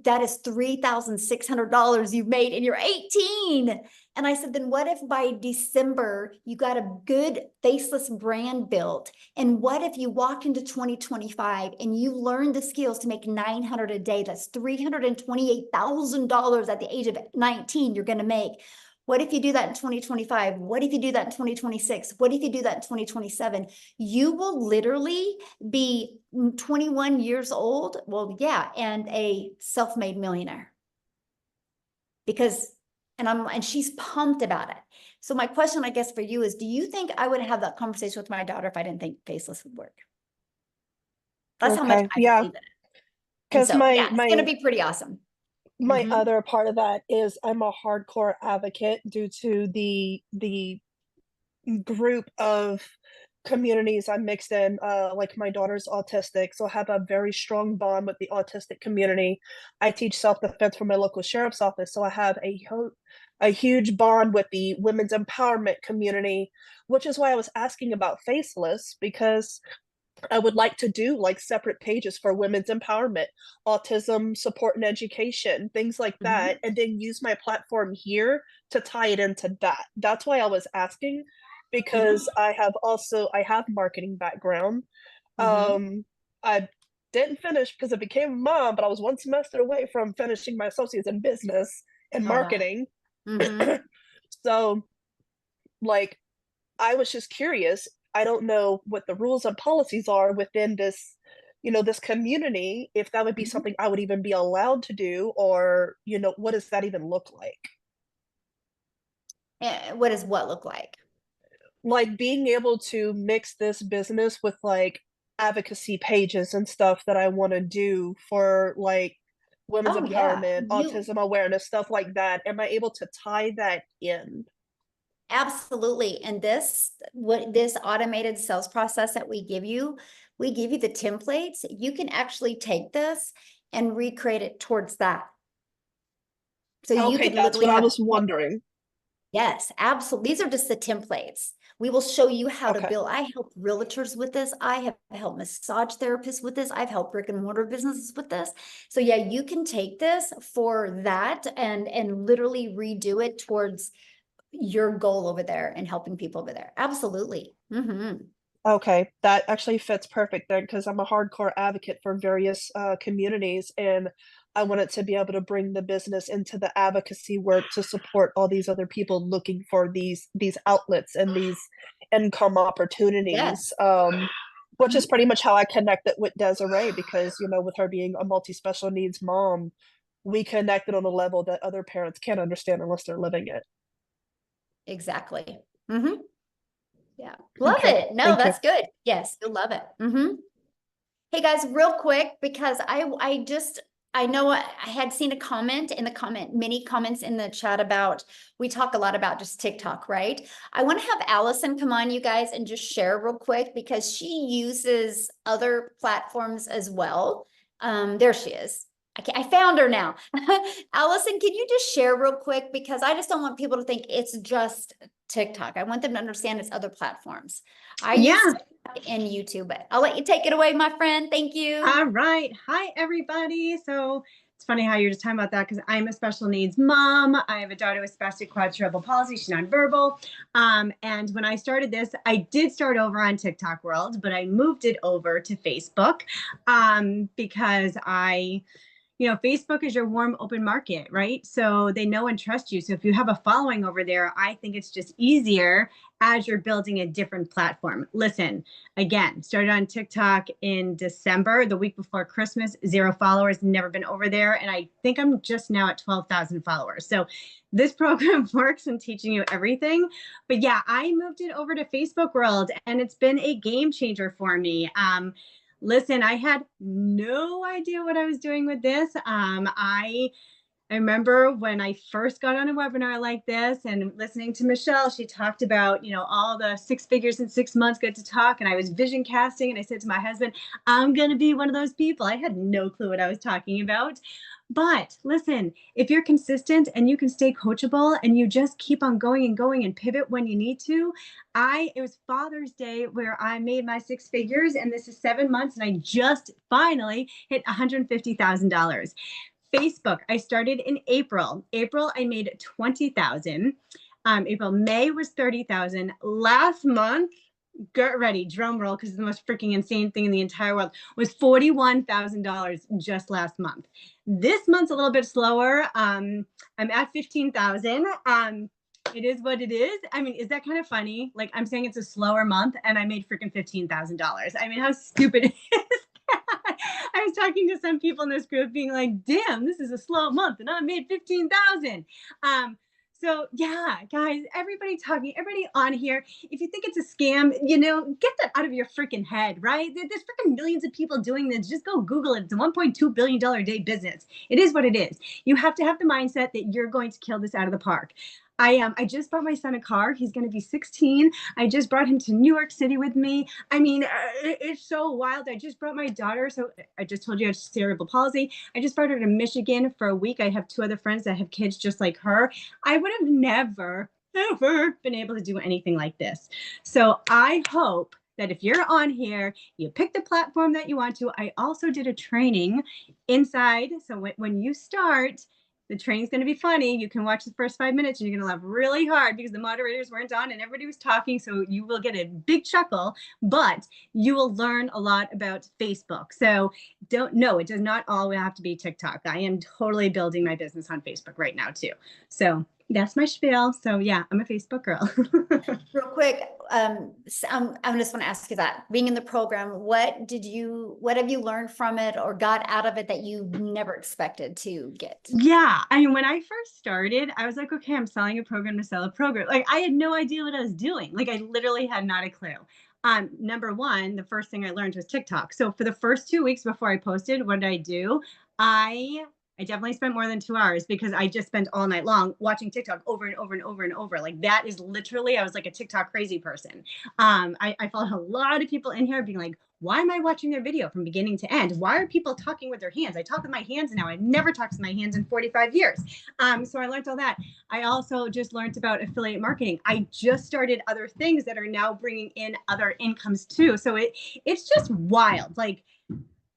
That is $3,600 you've made and you're 18. And I said, then what if by December you got a good Faceless brand built? And what if you walk into 2025 and you learn the skills to make $900 a day? That's $328,000 at the age of 19 you're going to make. What if you do that in 2025? What if you do that in 2026? What if you do that in 2027? You will literally be 21 years old. Well, yeah, and a self-made millionaire. Because, and she's pumped about it. So my question, I guess, for you is, do you think I would have that conversation with my daughter if I didn't think Faceless would work? That's how much I Yeah. believe in it. Because so, yeah, it's going to be pretty awesome. My Mhm. other part of that is I'm a hardcore advocate due to the group of communities I'm mixed in. Like my daughter's autistic, so I have a very strong bond with the autistic community. I teach self-defense for my local sheriff's office, so I have a huge bond with the women's empowerment community, which is why I was asking about Faceless, because I would like to do like separate pages for women's empowerment, autism support and education, things like that, and then use my platform here to tie it into that. That's why I was asking, because I have marketing background. I didn't finish because I became a mom, but I was 1 semester away from finishing my associates in business and Oh, wow. marketing. Mhm. So, like, I was just curious. I don't know what the rules and policies are within this, this community, if that would be Mhm. something I would even be allowed to do, or, what does that even look like? What does what look like? Like being able to mix this business with like advocacy pages and stuff that I want to do for like women's Oh, yeah. empowerment, autism awareness, stuff like that. Am I able to tie that in? Absolutely. And this automated sales process that we give you the templates. You can actually take this and recreate it towards that. So you Okay, could that's literally what I have, was wondering. yes, absolutely. These are just the templates. We will show you how to Okay. build. I help realtors with this. I have helped massage therapists with this. I've helped brick and mortar businesses with this. So yeah, you can take this for that and literally redo it towards your goal over there and helping people over there. Absolutely. Okay, that actually fits perfect then, because I'm a hardcore advocate for various communities, and I wanted to be able to bring the business into the advocacy work to support all these other people looking for these outlets and these income opportunities. Yes. Which is pretty much how I connected with Desiree, because with her being a multi-special needs mom, we connected on a level that other parents can't understand unless they're living it. Exactly. Yeah. Love Okay, it. No, thank you. that's good. Yes, you'll love it. Hey guys, real quick, because I know I had seen a comment in the many comments in the chat about, we talk a lot about just TikTok, right? I want to have Allison come on, you guys, and just share real quick, because she uses other platforms as well. There she is. I found her now. Allison, can you just share real quick? Because I just don't want people to think it's just TikTok. I want them to understand it's other platforms. I use TikTok and YouTube, but I'll let you take it away, my friend. Thank you. All right. Hi, everybody. So it's funny how you're just talking about that, because I'm a special needs mom. I have a daughter with spastic quadruple palsy. She's nonverbal. And when I started this, I did start over on TikTok World, but I moved it over to Facebook because I you know, Facebook is your warm, open market, right? So they know and trust you. So if you have a following over there, I think it's just easier as you're building a different platform. Listen, again, started on TikTok in December, the week before Christmas, 0 followers, never been over there. And I think I'm just now at 12,000 followers. So this program works in teaching you everything. But yeah, I moved it over to Facebook World, and it's been a game changer for me. Listen, I had no idea what I was doing with this. I remember when I first got on a webinar like this and listening to Michelle, she talked about, you know, all the 6 figures in 6 months, get to talk. And I was vision casting, and I said to my husband, I'm going to be one of those people. I had no clue what I was talking about. But listen, if you're consistent and you can stay coachable and you just keep on going and going and pivot when you need to, it was Father's Day where I made my 6 figures, and this is 7 months, and I just finally hit $150,000. Facebook, I started in April. April, I made 20,000. May was 30,000. Last month, get ready, drum roll, because it's the most freaking insane thing in the entire world, was $41,000 just last month. This month's a little bit slower. I'm at 15,000. It is what it is. I mean, is that kind of funny? Like, I'm saying it's a slower month and I made freaking $15,000. I mean, how stupid is that? I was talking to some people in this group being like, damn, this is a slow month and I made 15,000. So yeah, guys, everybody on here, if you think it's a scam, you know, get that out of your freaking head, right? There's freaking millions of people doing this. Just go Google it. It's a $1.2 billion a day business. It is what it is. You have to have the mindset that you're going to kill this out of the park. I just bought my son a car. He's going to be 16. I just brought him to New York City with me. I mean, it's so wild. I just brought my daughter. So I just told you I have cerebral palsy. I just brought her to Michigan for a week. I have 2 other friends that have kids just like her. I would have never, ever been able to do anything like this. So I hope that if you're on here, you pick the platform that you want to. I also did a training inside. So when you start, the training's going to be funny. You can watch the first 5 minutes and you're going to laugh really hard because the moderators weren't on and everybody was talking. So you will get a big chuckle, but you will learn a lot about Facebook. So it does not all have to be TikTok. I am totally building my business on Facebook right now too. So that's my spiel. So yeah, I'm a Facebook girl. Real quick, I just want to ask you that, being in the program, what have you learned from it or got out of it that you never expected to get? Yeah. I mean, when I first started, I was like, okay, I'm selling a program to sell a program. Like, I had no idea what I was doing. Like, I literally had not a clue. Number one, the first thing I learned was TikTok. So for the first 2 weeks before I posted, what did I do? I definitely spent more than 2 hours because I just spent all night long watching TikTok over and over and over and over. Like, that is literally, I was like a TikTok crazy person. I followed a lot of people in here being like, why am I watching their video from beginning to end? Why are people talking with their hands? I talk with my hands now. I've never talked with my hands in 45 years. So I learned all that. I also just learned about affiliate marketing. I just started other things that are now bringing in other incomes too. So it's just wild. Like,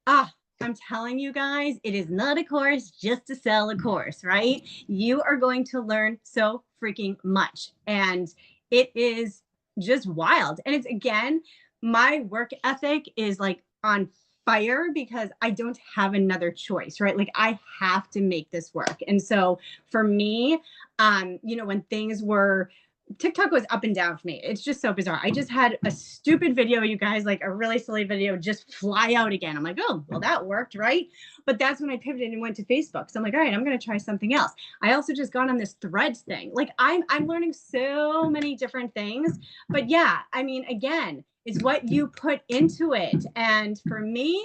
I'm telling you guys, it is not a course just to sell a course, right? You are going to learn so freaking much. And it is just wild. And it's, again, my work ethic is like on fire because I don't have another choice, right? Like, I have to make this work. And so for me, when things were, TikTok was up and down for me. It's just so bizarre. I just had a stupid video, you guys, like a really silly video, just fly out again. I'm like, oh, well, that worked, right? But that's when I pivoted and went to Facebook. So I'm like, all right, I'm going to try something else. I also just got on this Threads thing. Like, I'm learning so many different things. But yeah, I mean, again, it's what you put into it. And for me,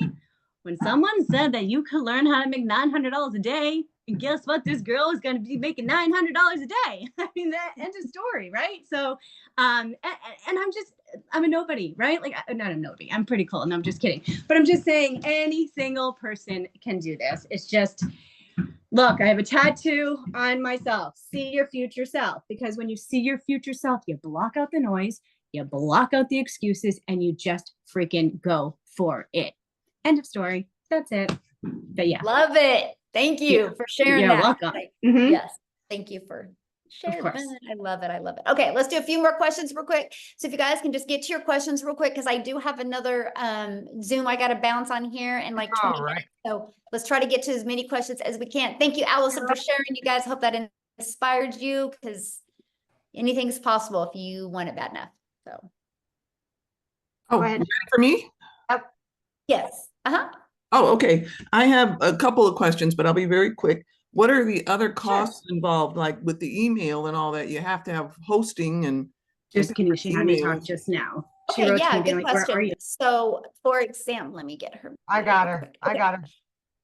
when someone said that you could learn how to make $900 a day, and guess what? This girl is going to be making $900 a day. I mean, that end of story, right? So, and I'm a nobody, right? Like, not a nobody. I'm pretty cool. And I'm just kidding. But I'm just saying any single person can do this. It's just, look, I have a tattoo on myself. See your future self. Because when you see your future self, you block out the noise, you block out the excuses, and you just freaking go for it. End of story. That's it. But yeah. Love it. Thank you for sharing that. You're welcome. Yes. Thank you for Share course. that. I love it. I love it. Okay, let's do a few more questions real quick. So if you guys can just get to your questions real quick, because I do have another Zoom I got to bounce on here in like 20 All right. minutes. So let's try to get to as many questions as we can. Thank you, Allison, for sharing. You guys, hope that inspired you, because anything's possible if you want it bad enough. So Oh, Go ahead. ready for me? yes. Oh, okay. I have a couple of questions, but I'll be very quick. What are the other costs involved, like with the email and all that? You have to have hosting and Just kidding. She had me talk emails. just now. She Okay, wrote to yeah, me being good like, "Where are question. you?" So for example, let me get her. I got her. I got her.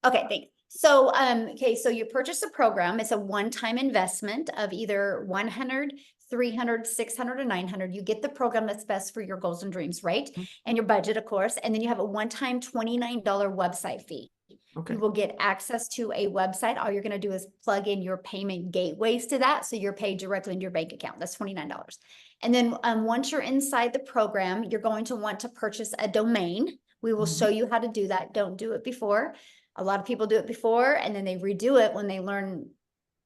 Okay, thanks. So, okay, so you purchase a program. It's a one-time investment of either 100, 300, 600, or 900. You get the program that's best for your goals and dreams, right? And your budget, of course. And then you have a one-time $29 website fee. Okay. You will get access to a website. All you're going to do is plug in your payment gateways to that. So you're paid directly into your bank account. That's $29. And then once you're inside the program, you're going to want to purchase a domain. We will show you how to do that. Don't do it before. A lot of people do it before and then they redo it when they learn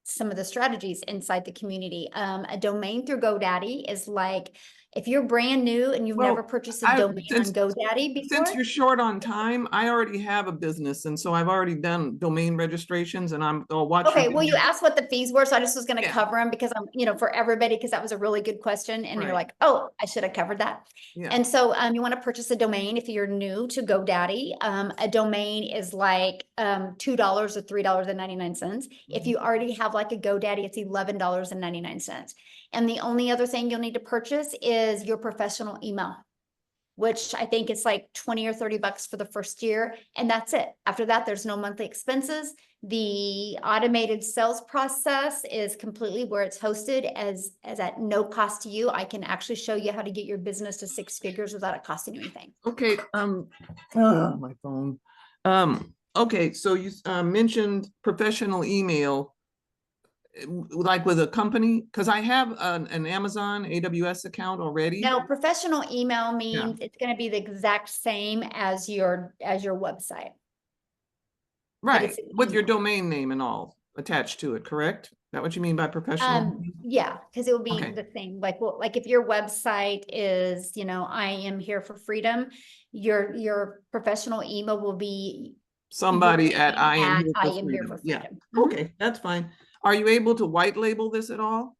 some of the strategies inside the community. A domain through GoDaddy is like, if you're brand new and you've Well, never purchased a domain on GoDaddy before. Since you're short on time, I already have a business, and so I've already done domain registrations, and I'll watch. Okay, well, you asked what the fees were, so I just was gonna Yeah. cover them because I'm, for everybody, because that was a really good question, and you're Right. like, oh, I should have covered that. Yeah. And so you want to purchase a domain if you're new to GoDaddy. A domain is like $2 or $3.99. If you already have like a GoDaddy, it's $11.99. And the only other thing you'll need to purchase is your professional email, which I think it's like 20 or 30 bucks for the first year. And that's it. After that, there's no monthly expenses. The automated sales process is completely where it's hosted as at no cost to you. I can actually show you how to get your business to 6 figures without it costing you anything. Okay, my phone. Okay, so you mentioned professional email, like with a company, because I have an Amazon AWS account already. No, professional email means it's going to be the exact same as your website. Right, with your email. domain name and all attached to it, correct? Is that what you mean by professional? Yeah, because it will be Okay. the same. Like, well, like if your website is, I am here for freedom, your professional email will be Somebody at I am here I for am here freedom. for Yeah, freedom. Mhm. okay, that's fine. Are you able to white label this at all?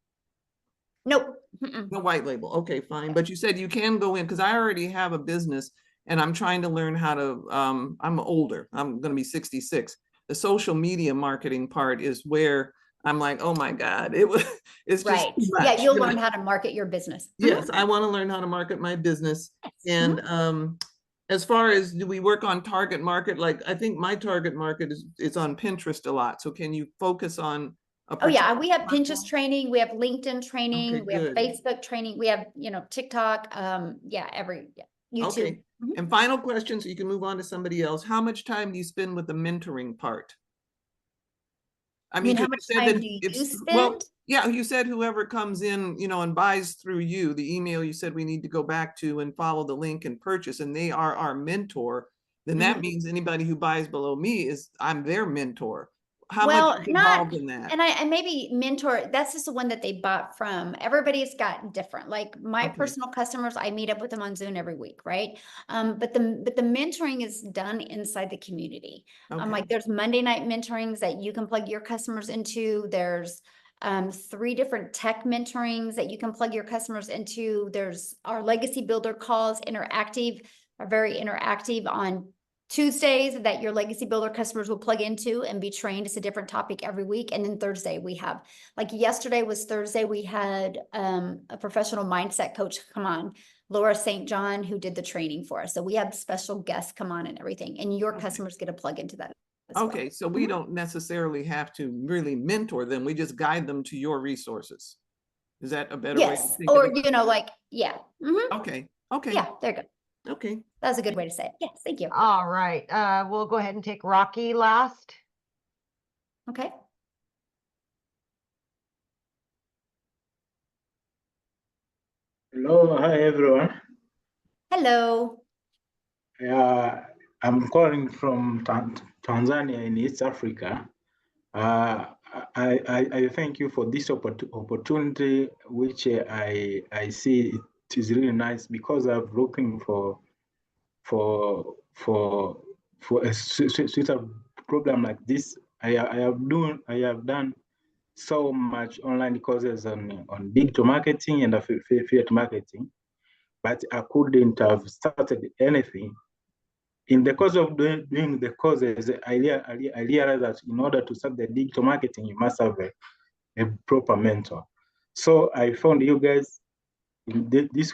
Nope. Mm-mm. No white label, okay, fine. But you said you can go in, because I already have a business and I'm trying to learn how to, I'm older, I'm gonna be 66. The social media marketing part is where I'm like, oh my God, it's just Right. too Yeah, much, you'll you know? learn how to market your business. Yes, I want to learn how to market my business. Yes. And as far as, do we work on target market? Like, I think my target market is on Pinterest a lot. So can you focus on a Oh yeah, particular we have platform? Pinterest training, we have LinkedIn training, Okay, we have good. Facebook training, we have, TikTok, YouTube. Okay. Mhm. And final question, so you can move on to somebody else. How much time do you spend with the mentoring part? I mean, how 'cause much you said time that do you well, spend? yeah, you said whoever comes in, and buys through you, the email you said we need to go back to and follow the link and purchase, and they are our mentor, then that Mhm. means anybody who buys below me I'm their mentor. How Well, much is not, involved in that? and maybe mentor, that's just the one that they bought from. Everybody's got different. Like my Okay. personal customers, I meet up with them on Zoom every week, right? But the mentoring is done inside the community. Okay. Like there's Monday night mentorings that you can plug your customers into. There's 3 different tech mentorings that you can plug your customers into. There's our legacy builder calls, are very interactive on Tuesdays that your legacy builder customers will plug into and be trained. It's a different topic every week. And then Thursday we have, like yesterday was Thursday, we had a professional mindset coach come on, Laura St. John, who did the training for us. So we have special guests come on and everything, and your customers get to plug into that as well. Okay, so we don't necessarily have to really mentor them. We just guide them to your resources. Is that a better way to Yes, think or of it? yeah. Mhm. Okay, Yeah, there you go. okay. That's a good way to say it. Yes, thank you. All right. We'll go ahead and take Rocky last. Okay. Hello, hi everyone. Hello. I'm calling from Tanzania in East Africa. I thank you for this opportunity, which I see it is really nice because I'm looking for a suitable program like this. I have done so much online courses on digital marketing and affiliate marketing, but I couldn't have started anything. In the course of doing the courses, I realized that in order to start the digital marketing, you must have a proper mentor. So I found you guys in this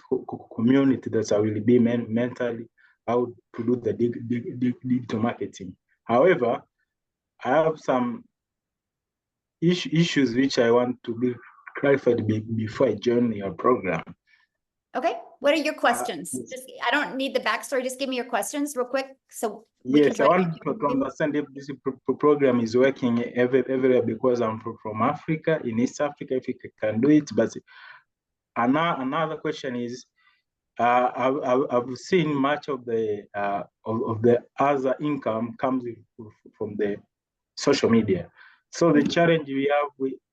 community that I will be mentally how to do the digital marketing. However, I have some issues which I want to be clarified before I join your program. Okay, what are your questions? I don't need the backstory, just give me your questions real quick, so we can Yes, I try want to understand if this program is working everywhere because I'm from Africa, in East Africa, if you can do it. But another question is, I've seen much of the other income comes from the social media. So the challenge we have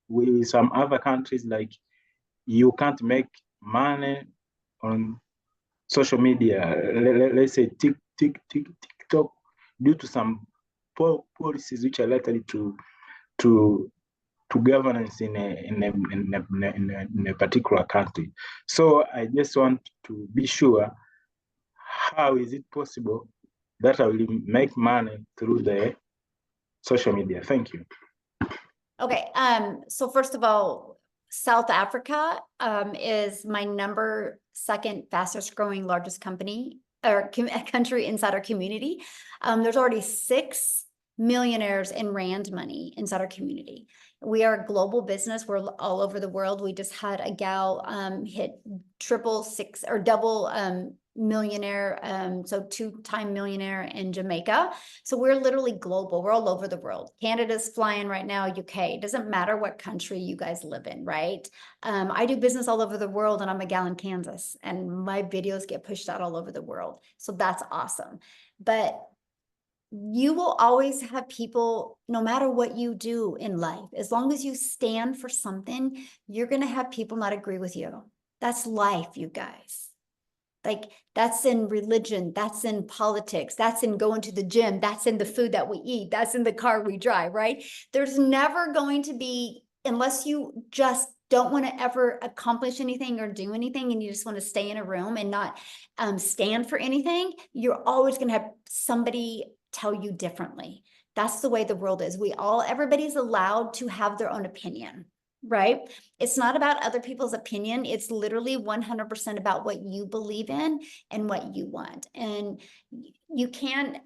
with some other countries, like you can't make money on social media. Let's say TikTok, due to some policies which are likely to governance in a particular country. So I just want to be sure, how is it possible that I will make money through the social media? Thank you. Okay, so first of all, South Africa is my second fastest growing largest company or country inside our community. There's already 6 millionaires in Rand money inside our community. We are a global business. We're all over the world. We just had a gal hit double millionaire, so 2-time millionaire in Jamaica. So we're literally global. We're all over the world. Canada's flying right now, UK. It doesn't matter what country you guys live in, right? I do business all over the world, and I'm a gal in Kansas, and my videos get pushed out all over the world. So that's awesome. But you will always have people, no matter what you do in life, as long as you stand for something, you're going to have people not agree with you. That's life, you guys. Like, that's in religion, that's in politics, that's in going to the gym, that's in the food that we eat, that's in the car we drive, right? There's never going to be, unless you just don't want to ever accomplish anything or do anything, and you just want to stay in a room and not stand for anything, you're always going to have somebody tell you differently. That's the way the world is. Everybody's allowed to have their own opinion, right? It's not about other people's opinion. It's literally 100% about what you believe in and what you want. And you can't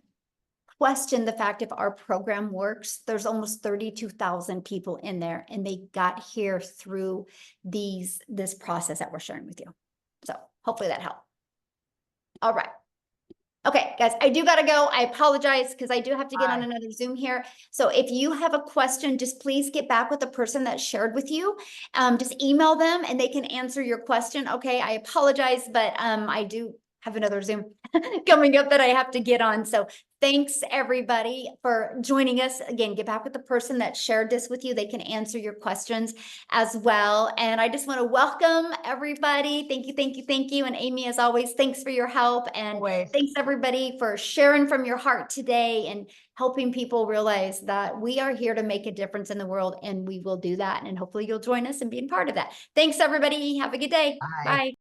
question the fact if our program works. There's almost 32,000 people in there, and they got here through this process that we're sharing with you. So hopefully that helped. All right. Okay, guys, I do got to go. I apologize because I do have to get on another Zoom here. So if you have a question, just please get back with the person that shared with you. Just email them and they can answer your question. Okay, I apologize, but I do have another Zoom coming up that I have to get on. So thanks everybody for joining us. Again, get back with the person that shared this with you. They can answer your questions as well. And I just want to welcome everybody. Thank you, thank you, thank you. And Amy, as always, thanks for your help. And thanks everybody for sharing from your heart today and helping people realize that we are here to make a difference in the world, and we will do that. And hopefully you'll join us and be a part of that. Thanks everybody. Have a good day. Bye.